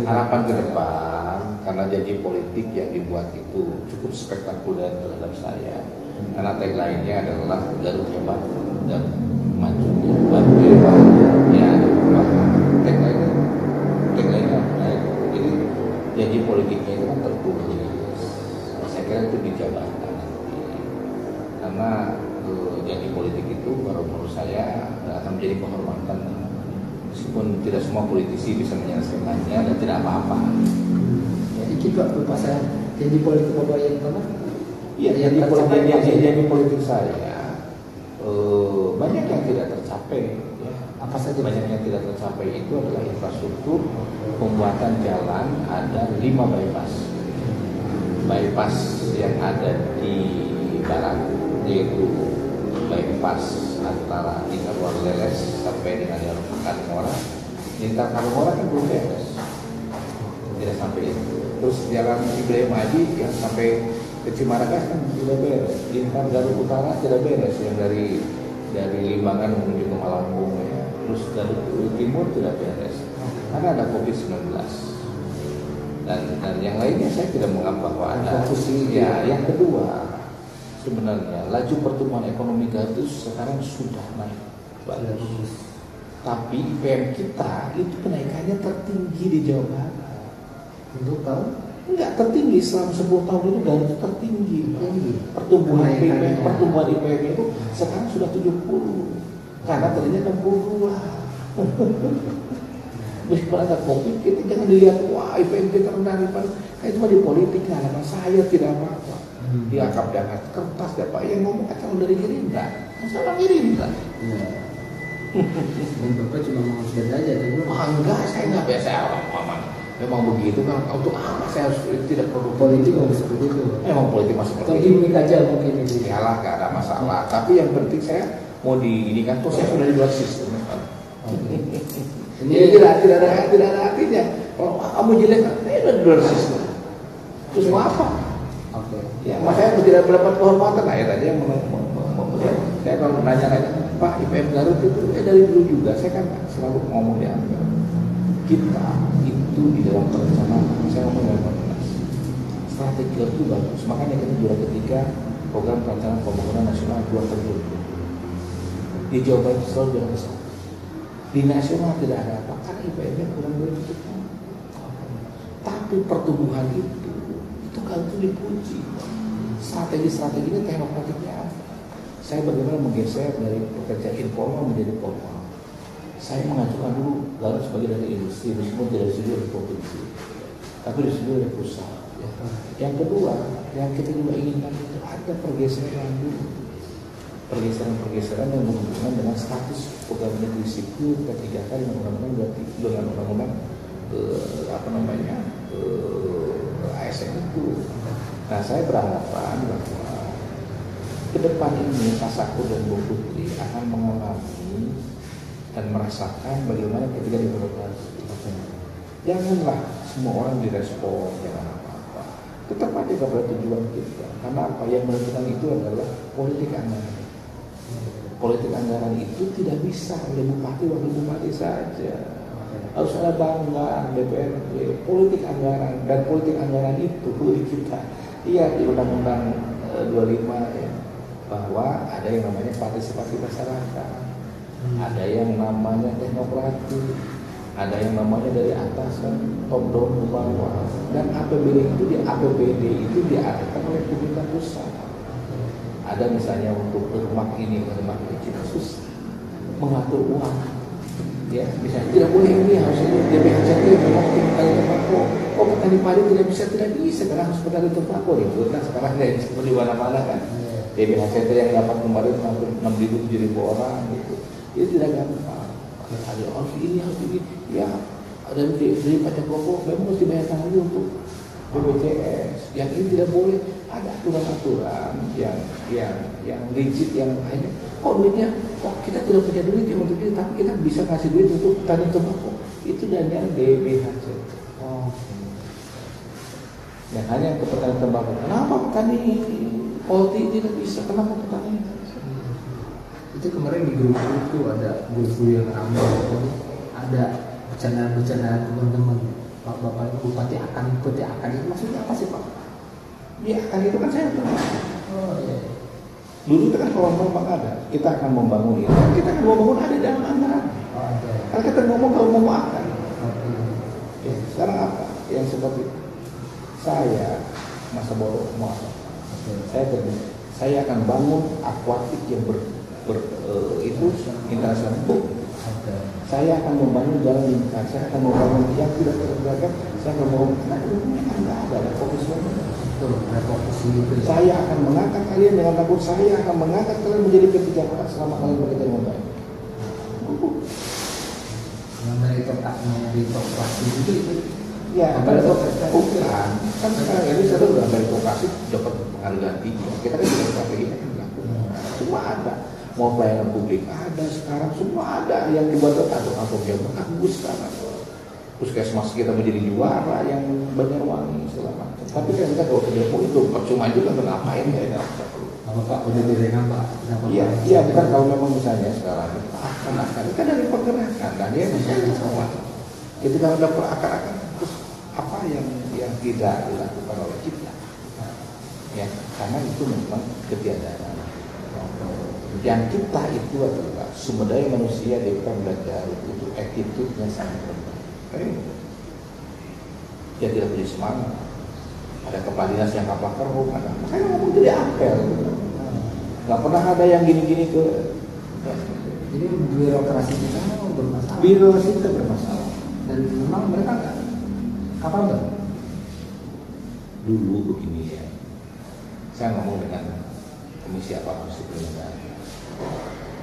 harapan ke depan karena janji politik yang dibuat itu cukup spektakuler terhadap saya. Karena tagline-nya adalah Garut hebat dan maju hebat. Ya, tagline-nya. Jadi janji politiknya itu kan tertulis. Saya kira itu di jabatan nanti. Karena janji politik itu baru menurut saya akan menjadi kehormatan. Meskipun tidak semua politisi bisa menyelesaikannya dan tidak apa-apa. Jadi kita lupa saya janji politik Bapak yang mana? Iya, janji politik saya banyak yang tidak tercapai. Ya. Apa saja? Banyak yang tidak tercapai itu adalah infrastruktur, pembuatan jalan ada 5 bypass. Bypass yang ada di barat yaitu bypass antara Lintar Leles sampai dengan Jalan Karangora. Lintar Karangora kan belum beres, tidak sampai itu. Terus jalan Ibrahim Haji yang sampai ke Cimaragas kan tidak beres. Lintar Garut Utara tidak beres, yang dari Limbangan menuju ke Malambung ya. Terus Garut Timur tidak beres karena ada COVID-19. Dan yang lainnya saya tidak menganggap bahwa ada. Ya, yang kedua sebenarnya laju pertumbuhan ekonomi Garut itu sekarang sudah naik bagus. Tapi IPM kita itu kenaikannya tertinggi di Jawa Barat. Untuk tahun? Enggak tertinggi, selama 10 tahun itu Garut itu tertinggi. Pertumbuhan IPM itu sekarang sudah 70. Karena tadinya 62. Meskipun ada COVID, kita jangan dilihat wah IPM kita rendah. Kayak cuma di politik, nama saya tidak apa-apa. Diangkat di angkat kertas ya Pak yang ngomong calon dari Gerindra, masalah Gerindra. Dan Bapak cuma mau sudah aja tadi. Enggak, saya nggak biasa orang memang begitu kan. Untuk apa saya harus tidak perlu Politik mau seperti itu. Memang politik masih Atau seperti itu. gimmick aja mungkin ini. Iyalah, nggak ada masalah. Tapi yang penting saya mau ini kan tuh saya sudah di luar sistem. Ini tidak ada artinya. Kalau kamu jelek, saya sudah di luar sistem. Terus mau apa? Oke. Ya, makanya tidak mendapat kehormatan lah ya tadi yang saya kalau nanya Pak IPM Garut itu dari dulu juga saya kan selalu ngomong di Angga kita itu di dalam perencanaan saya ngomong dari Bapak strategi itu bagus makanya kita juara ketiga program perencanaan pembangunan nasional 2 triliun di Jawa Barat selalu juara besar di nasional tidak ada apa karena IPM-nya kurang begitu tapi pertumbuhan itu kalau itu dipuji strategi-strateginya teknokratiknya apa? Saya bagaimana menggeser dari pekerjaan informal menjadi formal. Saya mengajukan dulu Garut sebagai dari industri, disebut dari sudut dari provinsi, tapi dari sudut dari pusat. Ya. Yang kedua, yang kita juga inginkan itu ada pergeseran dulu, pergeseran yang berhubungan dengan status pegawai negeri sipil P3K dengan undang-undang ASN itu. Nah, saya berharapan bahwa ke depan ini Pak Sakur dan Bu Putri akan mengalami dan merasakan bagaimana ketika di birokrasi. Janganlah semua orang direspon, jangan apa-apa. Tetap aja kepada tujuan kita. Karena apa yang menentukan itu adalah politik anggaran. Politik anggaran itu tidak bisa oleh bupati wakil bupati saja. Harus ada bangga DPRD, politik anggaran dan politik anggaran itu di kita. Iya di Undang-Undang 25 ya, bahwa ada yang namanya partisipasi masyarakat, ada yang namanya teknokratik, ada yang namanya dari atas kan top down ke bawah, dan APBD itu diarahkan oleh pemerintah pusat. Ada misalnya untuk rumah ini kita susah mengatur uang. Ya, misalnya tidak boleh ini harus ini DPHCT memang petani tembakau. Oh petani padi tidak bisa karena harus petani tembakau itu. Nah sekarang ada seperti di mana-mana kan. DPHCT yang dapat kemarin hampir 6.000 7.000 orang gitu. Itu tidak gampang. Ada harus ini. Ya ada dari pajak pokok memang harus dibayarkan lagi untuk BPJS. Yang ini tidak boleh. Ada aturan-aturan yang rigid yang hanya duitnya, kita tidak punya duit yang untuk itu, tapi kita bisa kasih duit untuk petani tembakau. Itu dananya DPHC. Yang hanya ke petani tembakau. Kenapa petani polti tidak bisa? Kenapa petani tidak bisa? Itu kemarin di grup itu ada grup yang ramai, ada bercandaan teman-teman. Bapak bupati akan ikut ya akan itu maksudnya apa sih Pak? Ya akan itu kan saya tuh. Oh iya. Dulu itu kan kalau ada, kita akan membangun ini, kita akan membangun ada dalam anggaran. Karena kita ngomong kalau mau akan. Ya, sekarang apa? Yang seperti saya masa bodoh mau apa? Saya akan bangun akuatik yang itu internasional. Saya akan membangun jalan lingkar, saya akan membangun yang tidak tergagap, saya akan membangun. Nah, ini nggak ada fokus saya akan mengangkat kalian dengan takut, saya akan mengangkat kalian menjadi pejabat selama kalian bekerja dengan baik. Mengenai tetapnya di korporasi itu ya, bukan. Kan sekarang ini saya sudah meritokrasi dapat penghargaan tinggi. Kita kan juga strateginya kan dilakukan. Semua ada. Mau pelayanan publik ada sekarang, semua ada yang dibuat atau yang bagus sekarang. Puskesmas kita menjadi juara yang Banyuwangi segala macam. Tapi kan kita kalau kerja itu percuma juga ngapain ya? Apa Pak udah direngah Pak? Iya bukan kalau memang misalnya sekarang akan kan dari pergerakan dan dia bisa sama. Ketika ada perakar-akar terus apa yang tidak dilakukan oleh kita? Ya karena itu memang ketiadaan. Yang kita itu adalah sumber daya manusia yang kita belajar itu attitude-nya sangat penting. Ya tidak punya semangat. Ada kepala dinas yang kapal keruh, makanya ngomong jadi apel. Gak pernah ada yang gini-gini ke. Jadi birokrasi kita bermasalah. Birokrasi kita bermasalah. Dan memang mereka nggak kapal nggak? Dulu begini ya. Saya ngomong dengan komisi apa sih negara.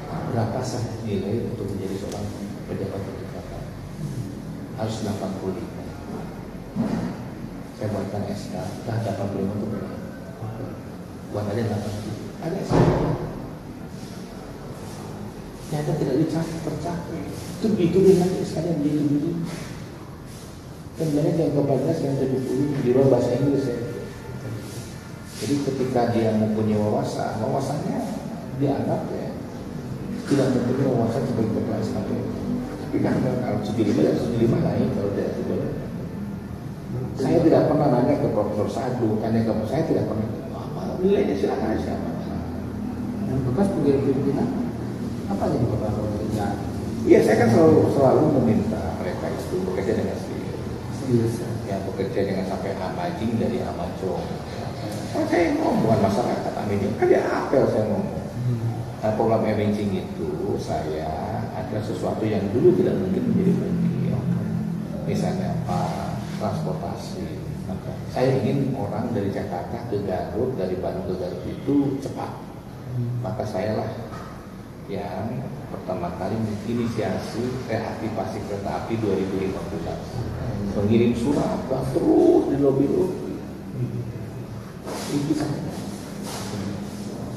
Berapa saja nilai untuk menjadi seorang pejabat pemerintahan? Harus 85. Saya buatkan SK, kita 85 itu berapa? Buat aja 87. Ada SK. Nyata tidak tercapai. Itu dengan SK-nya begini. Dan banyak yang ke-14 yang 70 di luar bahasa Inggris ya. Jadi Jadi ketika dia mempunyai wawasannya dianggap ya tidak mempunyai wawasan sebagai kepala SKP. Tapi kan kalau 75 ya 75 naik kalau tidak boleh. Saya tidak pernah nanya ke Profesor Sadu, tanya ke saya tidak pernah. Apa nilainya silakan siapa? Yang bekas pegawai pimpinan apa jadi Bapak kerja? Iya, saya kan selalu meminta mereka itu bekerja dengan serius. Ya, bekerja dengan sampai amajing dari amacong. Kalau saya ngomong masyarakat amin kan dia apel saya ngomong. Nah, program emerging itu saya ada sesuatu yang dulu tidak mungkin menjadi bagian. Misalnya apa? Transportasi. Saya ingin orang dari Jakarta ke Garut, dari Bandung ke Garut itu cepat. Maka saya lah yang pertama kali menginisiasi reaktivasi kereta api 2015. Mengirim surat terus di lobi-lobi. Itu saja.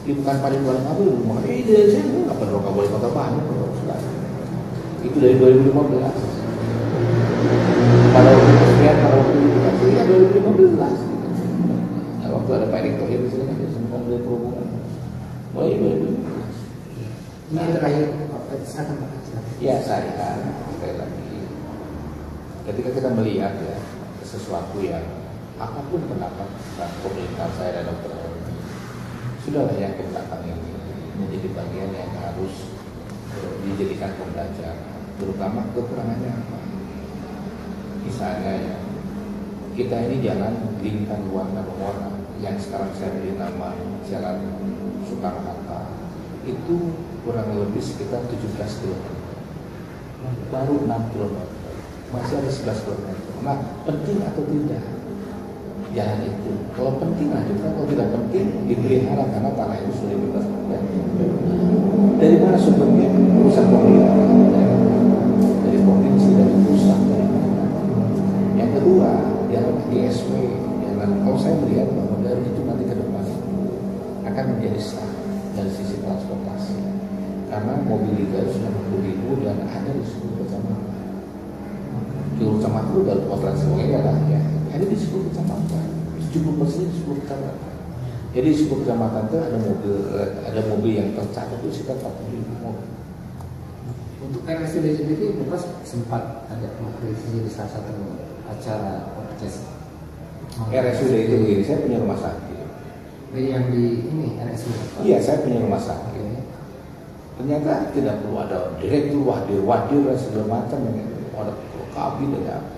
Itu bukan pada luar kabel, makanya ide saya nggak perlu kabel kota banyak. Itu dari 2015. Pada waktu peresmian, pada waktu itu kan saya 2015. Nah, waktu ada Pak Erick Thohir di sini kan dia semua dari perhubungan. Mulai 2015. Ini terakhir silakan Pak. Ya saya sekali lagi. Ketika kita melihat ya sesuatu yang apapun pendapat pemerintah saya dan dokter, sudahlah yang ke belakang ini menjadi bagian yang harus dijadikan pembelajaran, terutama kekurangannya apa. Misalnya ya, kita ini jalan lingkar warna yang sekarang saya beri nama Jalan Soekarno-Hatta itu kurang lebih sekitar 17 km, baru 6 km, masih ada 11 km. Nah, penting atau tidak jalan itu? Kalau penting lanjutkan, kalau tidak penting dipelihara karena tanah itu sudah bebas. Dari mana sumbernya? Pusat pemerintah, dari provinsi, dari pusat, dari mana. Yang kedua, jalan ISW, jalan. Kalau saya melihat bahwa dari itu nanti ke depan akan menjadi sah dari sisi transportasi, karena mobil liga sudah 60.000 dan ada di 10 kecamatan. Di kecamatan itu dalam potret semuanya adalah ya ada di 10 kecamatan, 70% di 10 kecamatan. Jadi di 10 kecamatan itu ada mobil yang tercatat itu sekitar 40.000 mobil. Untuk RSUD sendiri Bapak sempat ada mengkritisi di salah satu acara podcast. RSUD itu begini, saya punya rumah sakit. Yang di ini RSUD. Iya, saya punya rumah sakit. Ternyata tidak perlu ada direktur, wadir dan segala macam, ada kabin dan apa.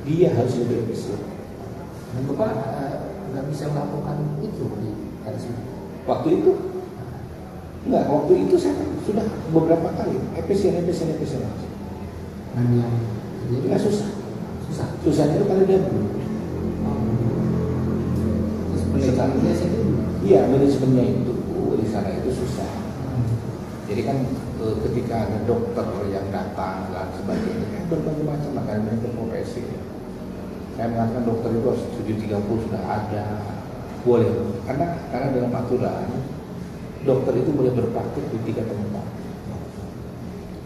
Dia harus lebih efisien. Dan Bapak nggak bisa melakukan itu di RSUD. Waktu itu enggak, waktu itu saya sudah beberapa kali efisien. Dan yang jadi Nggak susah. Susahnya itu kalau dia belum. Terus penelitiannya sih itu. Iya, manajemennya itu di sana itu susah. Jadi kan ketika ada dokter yang datang dan sebagainya, berbagai macam makanya berprofesi. Saya mengatakan dokter itu harus 730 sudah ada, boleh. Karena dalam aturan dokter itu boleh berpraktik di 3 tempat.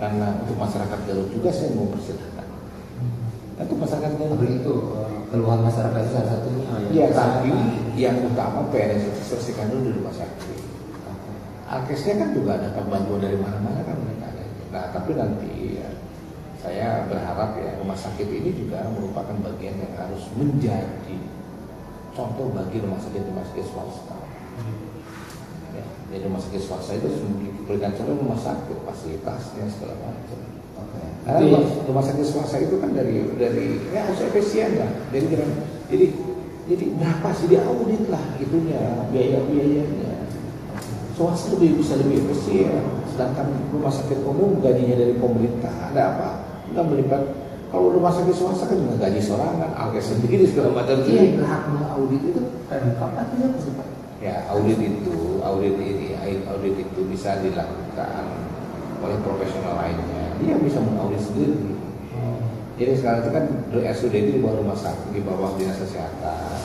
Karena untuk masyarakat Garut juga saya mau persilahkan. Untuk masyarakat Garut itu keluhan masyarakat itu salah satunya. Iya, tapi yang utama PNS itu selesaikan dulu di rumah sakit. Alkesnya kan juga dapat bantuan dari mana-mana kan mereka ada. Nah, tapi nanti ya, saya berharap ya rumah sakit ini juga merupakan bagian yang harus menjadi contoh bagi rumah sakit swasta. Ya, jadi rumah sakit swasta itu memberikan contoh rumah sakit, fasilitasnya segala macam. Karena rumah sakit swasta itu kan dari ya harus efisien lah. Jadi berapa sih diaudit lah itunya biaya-biayanya. Swasta bisa lebih efisien, sedangkan rumah sakit umum gajinya dari pemerintah. Ada apa? Nggak melibat. Kalau rumah sakit swasta kan juga gaji sorangan, alkes sendiri segala macam. Iya, berhak mengaudit itu kapan tidak sempat? Ya, audit itu bisa dilakukan oleh profesional lainnya. Dia bisa mengaudit sendiri. Jadi sekarang itu kan RSUD itu di bawah rumah sakit, di bawah dinas kesehatan.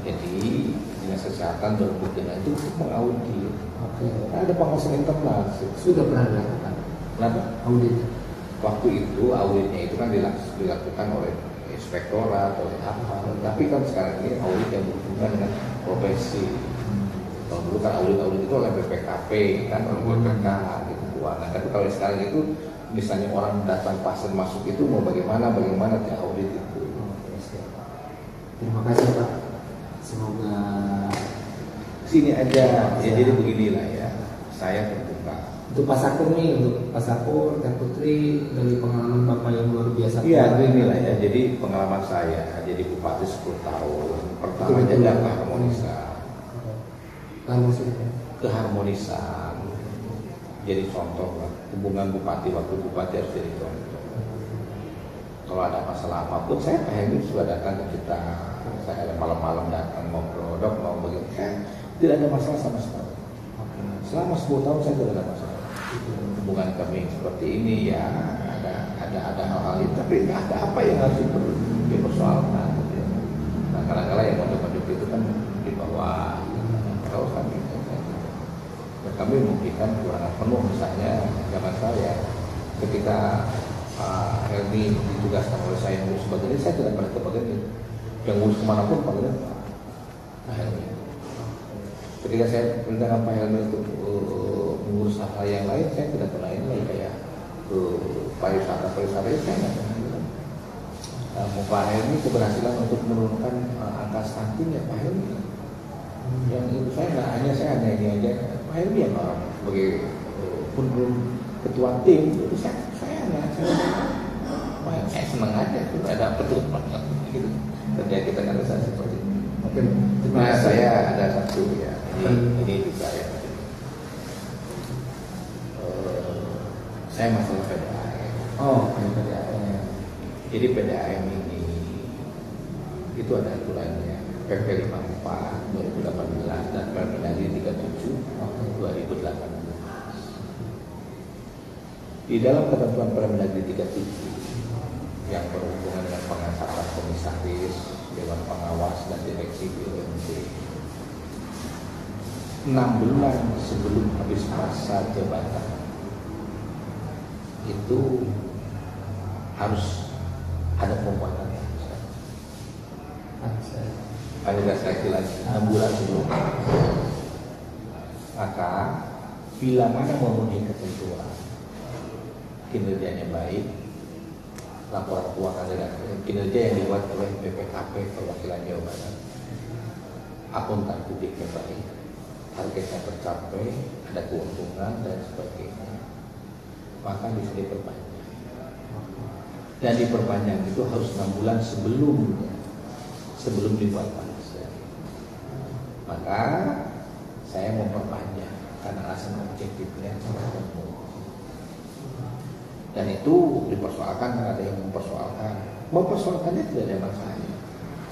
Jadi dinas kesehatan berhubungan itu mengaudit. Ada pengawasan internal. Sudah pernah dilakukan. Kenapa? Audit. Waktu itu auditnya itu kan dilakukan oleh inspektorat oleh apa. Tapi kan sekarang ini audit yang berhubungan dengan profesi. Kalau dulu kan audit itu oleh BPKP kan, oleh BPK gitu keuangan. Tapi kalau sekarang itu misalnya orang datang pasien masuk itu mau bagaimana dia audit itu. Terima kasih Pak. Semoga Sini aja ya, jadi beginilah ya. Saya terbuka. untuk Pak Sakur nih, untuk Pak Sakur dan Putri dari pengalaman Bapak yang luar biasa. Iya, inilah ya. Jadi pengalaman saya jadi bupati 10 tahun. Pertamanya adalah keharmonisan. Jadi contoh lah, hubungan bupati waktu bupati harus jadi contoh. Kalau ada masalah apapun, saya Pak Helmi sudah datang ke kita. Saya ada malam-malam datang ngobrol, dok mau begini. Tidak ada masalah sama sekali. Selama 10 tahun saya tidak ada masalah. Hubungan kami seperti ini ya, ada hal-hal itu, tapi nggak ada apa yang harus dipersoalkan. Nah, kadang-kadang yang model-model itu kan di bawah. Kalau kami, dan kami memberikan kekurangan penuh, misalnya zaman saya ketika Helmi ditugaskan oleh saya mengurus bagian ini, saya tidak pernah ke bagian ini. Yang ngurus kemanapun panggilnya Pak Helmi. Ketika saya perintahkan Pak Helmi untuk mengurus hal yang lain, saya tidak pernah ini lagi kayak pariwisata itu saya nggak pernah. Pak Helmi keberhasilan untuk menurunkan angka stunting ya Pak Helmi. Yang itu saya hanya ini aja. Pak Helmi yang sebagai pun belum ketua tim itu saya senang aja sudah ada betul gitu. Kerja kita kan seperti itu. Oke. Nah, saya ada satu ya. Ini juga ya. Saya masalah PDAM. Oh, PDAM. Jadi PDAM ini itu ada aturannya. PP 54 2018 dan Permendagri 37 2018. Di dalam ketentuan Permendagri 37 yang berhubungan dengan pengasapan komisaris, dewan pengawas dan direksi BUMD, 6 bulan sebelum habis masa jabatan itu harus ada pembuatan. Ada lagi 6 bulan sebelum. Maka bila mana memenuhi ketentuan, kinerjanya baik, laporan keuangan dan kinerja yang dibuat oleh BPKP perwakilan Jawa Barat, akuntan publiknya baik, targetnya tercapai, ada keuntungan dan sebagainya, maka bisa diperpanjang. Dan diperpanjang itu harus 6 bulan sebelum dibuat panas. Maka saya memperpanjang karena alasan objektifnya dan itu dipersoalkan, ada yang mempersoalkannya tidak ada masalah.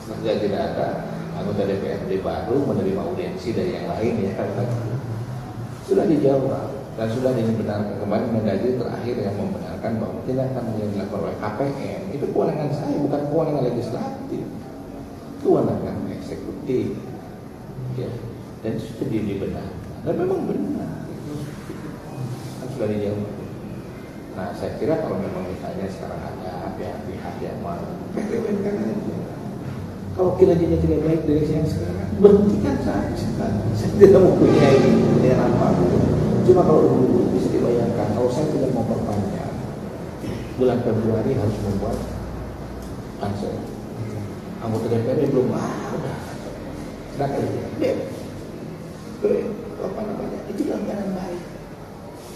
Setelah tidak ada anggota DPRD baru menerima audiensi dari yang lain ya, sudah dijawab dan sudah dibenarkan. Kemarin Mendagri terakhir yang membenarkan bahwa tindakan yang dilakukan oleh KPM itu kewenangan saya, bukan kewenangan legislatif, kewenangan eksekutif ya, dan itu sudah dibenarkan dan memang benar kan sudah dijawab. Nah, saya kira kalau memang misalnya sekarang ada pihak-pihak yang mau PTWN kan aja. Kalau kinerjanya tidak baik dari yang sekarang, berhentikan saja. Saya tidak mempunyai apa. Cuma kalau dulu bisa dibayangkan, kalau saya tidak mau perpanjang, bulan Februari harus membuat pansel. Anggota DPR belum udah. Sedangkan apa namanya? Itu langganan baik.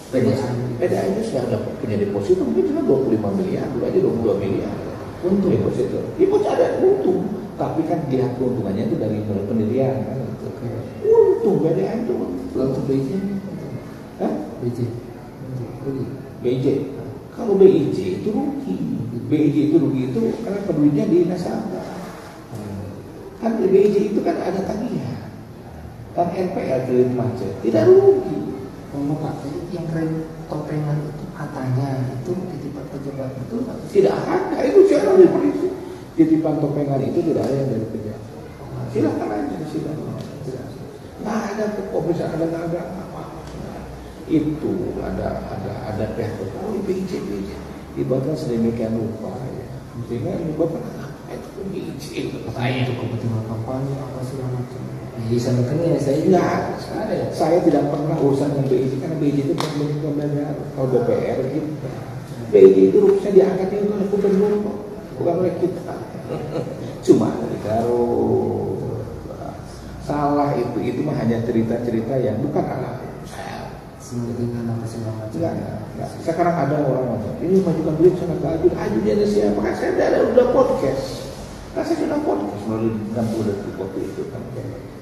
PDAM itu sudah dapat punya deposito mungkin cuma 25 miliar, dulu aja 22 miliar untuk deposito. Itu ada untung, tapi kan lihat keuntungannya itu dari pendirian kan. Untung PDAM itu untuk BJ. BJ. Kalau BIJ itu rugi. BIJ itu rugi itu karena pedulinya di nasabah. Kan BIJ itu kan ada tagihan. Kan NPL kredit macet tidak rugi. Kalau Pak, yang kredit topengan itu katanya itu titipan pejabat itu tidak ada, itu jangan diperisi. Titipan topengan itu tidak ada yang dari pejabat. Silakan aja silakan. Nggak ada bisa ada apa. Itu ada pihak terkait BIJ dibuatkan sedemikian rupa ya. Sehingga Bapak itu izin saya untuk kepentingan kampanye apa segala macam. Bisa makanya saya enggak, ada ya. saya tidak pernah urusan dengan BIJ karena BIJ itu pemilihan kalau DPR gitu. BIJ itu rumusnya diangkatnya itu oleh gubernur kok, bukan oleh kita. Cuma kalau salah itu mah hanya cerita-cerita yang bukan ala saya. Dengan apa segala macam. Enggak. Sekarang ada orang ngomong, ini majukan duit sana ke Aju dia ada siapa? Kan saya udah podcast. Kan saya sudah podcast melalui 60 detik waktu itu kan.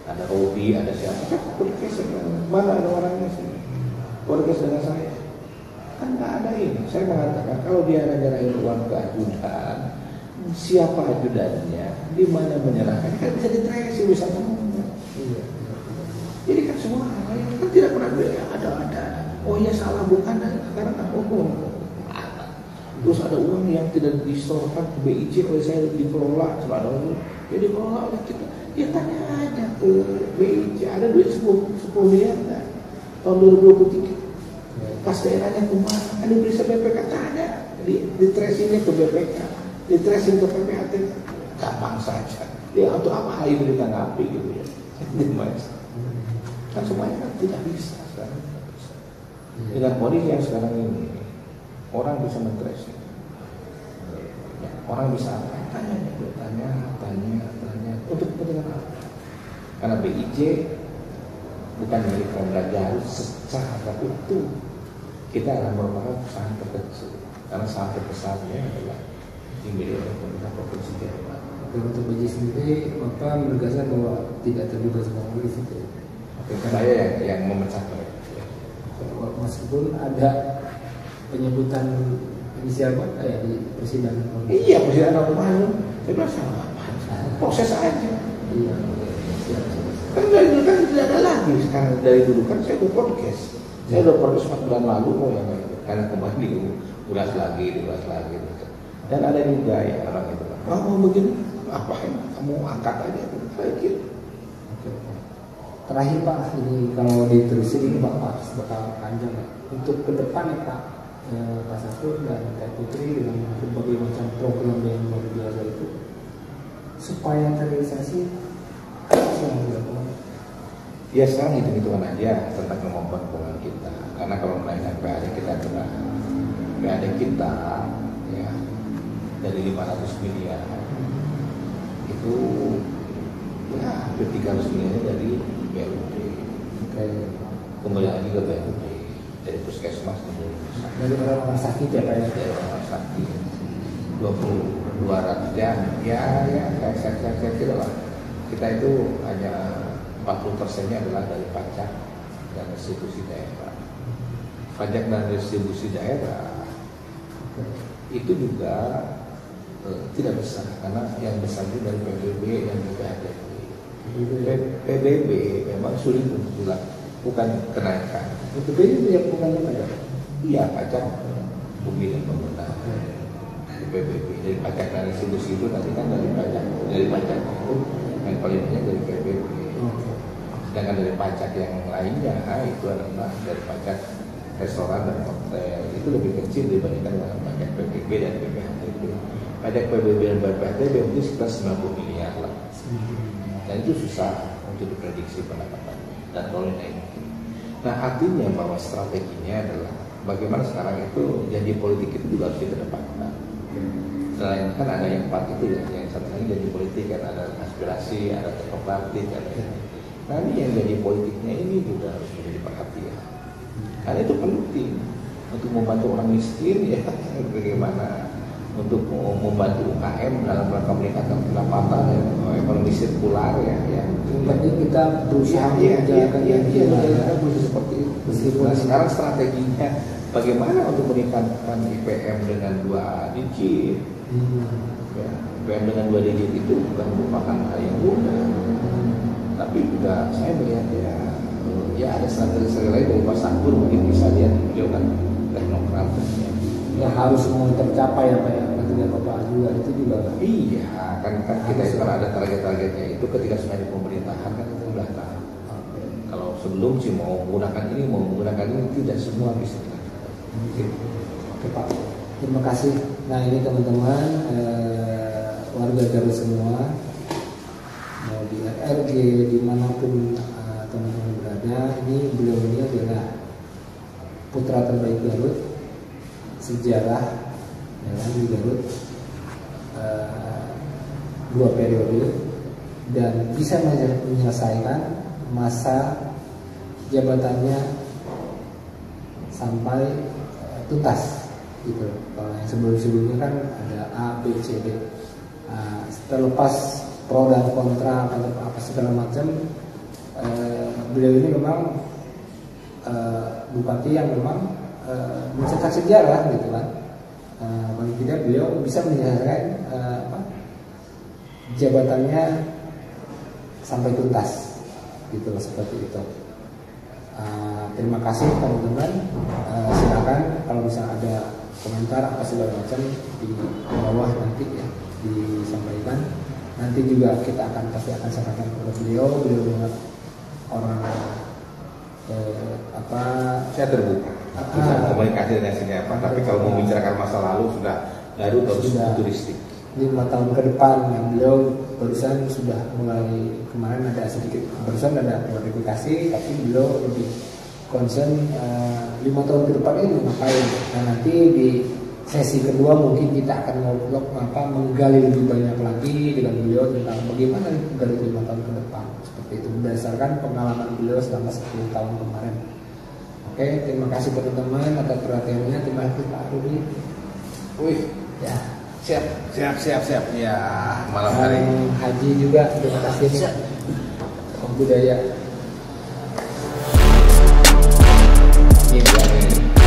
Ada Robi, ada siapa? Kan podcast mana ada orangnya sih? Podcast dengan saya. Kan nggak ada ini. Saya mengatakan kalau dia nyerahin uang ke ajudan, siapa ajudannya, di mana menyerahkan, kan bisa di-tracing, bisa ngomong. Iya. Jadi kan semua yang kan tidak pernah ada. Oh ya salah bukan, sekarang kan terus ada uang yang tidak disetorkan ke BIJ oleh saya dikelola, ada orang ya dikelola oleh kita. Ya tanya aja ke BIJ, ada duit 10 miliar kan? Tahun 2023. Kas daerahnya kemana? Kan diperiksa BPK, tanya. Di tracingnya ke BPK, di tracing ke PPAT, gampang saja. Ya untuk apa itu ditanggapi gitu ya? Kan semuanya kan tidak bisa sekarang. Dengan kondisi yang sekarang ini, orang bisa men-tracing. Orang bisa apa? Tanya. Untuk kepentingan apa? Karena BIJ bukan milik Pemda Garut secara utuh. Kita akan merupakan saham terkecil. Karena saham terbesarnya adalah dimiliki oleh pemerintah provinsi Jawa Barat. Untuk BIJ sendiri, Bapak menegaskan bahwa tidak terlibat sama polisi. Saya yang memecahkan. Meskipun ada penyebutan inisial Bapak ya di persidangan. Iya, persidangan kemarin. Saya bilang sama. Proses aja. Iya. Kan dari dulu kan tidak ada lagi. Sekarang dari dulu kan saya udah podcast. Saya udah podcast 4 bulan lalu kok yang karena kembali ulas lagi. Dan ada juga yang orang itu. Mau begini apa yang kamu angkat aja kayak gitu. Terakhir Pak, ini kalau diterusin ini bakal panjang ya. Untuk ke depan ya Pak, Pak Safur dan Kak Putri dengan berbagai macam program yang luar biasa itu supaya terrealisasi apa yang dilakukan? Ya sekarang hitung-hitungan aja tentang kemampuan keuangan kita. Karena kalau menaikkan PAD kita adalah PAD kita ya dari 500 miliar itu ya hampir 300 miliar dari BLUD. Kembali lagi ke BLUD dari puskesmas Dari orang-orang sakit ya Pak ya? Dari orang sakit 200 ya saya kira lah kita itu hanya 40%-nya adalah dari pajak dan restitusi daerah. Pajak dan restitusi daerah itu juga tidak besar karena yang besar itu dari PBB dan BPHTB. PBB memang sulit untuk bukan kenaikan. PBB itu yang bukan pajak? Iya, pajak bumi dan bangunan. Dari PBB, dari pajak dan restitusi itu nanti kan dari pajak itu yang paling banyak dari PBB. Sedangkan dari pajak yang lainnya itu adalah dari pajak restoran dan hotel itu lebih kecil dibandingkan dengan pajak PBB dan BPHTB. Pajak PBB dan BPHTB mungkin sekitar 90 miliar lah. Dan itu susah untuk diprediksi pendapatannya dan kalau naikin. Nah artinya bahwa strateginya adalah bagaimana sekarang itu janji politik itu juga harus dikedepankan. Selain kan ada yang 4 itu ya, yang satu lagi janji politik kan ada aspirasi, ada teknokratik, ada ini. Nah ini yang janji politiknya ini juga harus menjadi perhatian. Karena itu penting untuk membantu orang miskin ya, bagaimana untuk membantu UKM dalam rangka meningkatkan pendapatan ya, ekonomi sirkular ya. Berarti kita berusaha menjalankan berusaha seperti itu. Meskipun sekarang strateginya bagaimana untuk meningkatkan IPM dengan 2 digit. Ya, IPM dengan 2 digit itu bukan merupakan hal yang mudah. Tapi juga saya melihat ya ada strategi lain dari Pak Safur mungkin bisa lihat beliau kan teknokrat ya harus semua tercapai ya Pak ya dengan Bapak juga itu juga iya kan kita itu kan ada target-targetnya itu ketika sudah di pemerintahan kan kita sudah tahu kalau sebelum sih mau menggunakan ini tidak semua bisa dilakukan. Oke Pak, terima kasih Nah ini teman-teman warga Garut semua, mau di RRG dimanapun teman-teman berada, ini beliau ini adalah putra terbaik Garut, sejarah ya kan, di Garut 2 periode dan bisa menyelesaikan masa jabatannya sampai tuntas gitu. Kalau yang sebelum-sebelumnya kan ada A, B, C, D. Terlepas pro dan kontra apa segala macam, beliau ini memang bupati yang memang mencetak sejarah gitu kan. Paling tidak beliau bisa menyelesaikan jabatannya sampai tuntas gitu loh, seperti itu. Terima kasih teman-teman. Silakan kalau misalnya ada komentar apa segala macam di bawah nanti ya disampaikan. Nanti juga kita pasti akan sampaikan kepada beliau orang saya terbuka bisa komunikasi dengan siapa, tapi kalau mau membicarakan masa lalu sudah Garut harus turistik 5 tahun ke depan yang beliau barusan sudah mulai, kemarin ada sedikit barusan ada klarifikasi, tapi beliau lebih concern 5 tahun ke depan ini ngapain. Nah nanti di sesi kedua mungkin kita akan menggali lebih banyak lagi dengan beliau tentang bagaimana Garut 5 tahun ke depan, seperti itu berdasarkan pengalaman beliau selama 10 tahun kemarin. Oke, terima kasih teman-teman atas perhatiannya. Terima kasih Pak Rudi. Wih, Ya, siap ya malam hari Haji juga terima kasih nih. Budaya. ini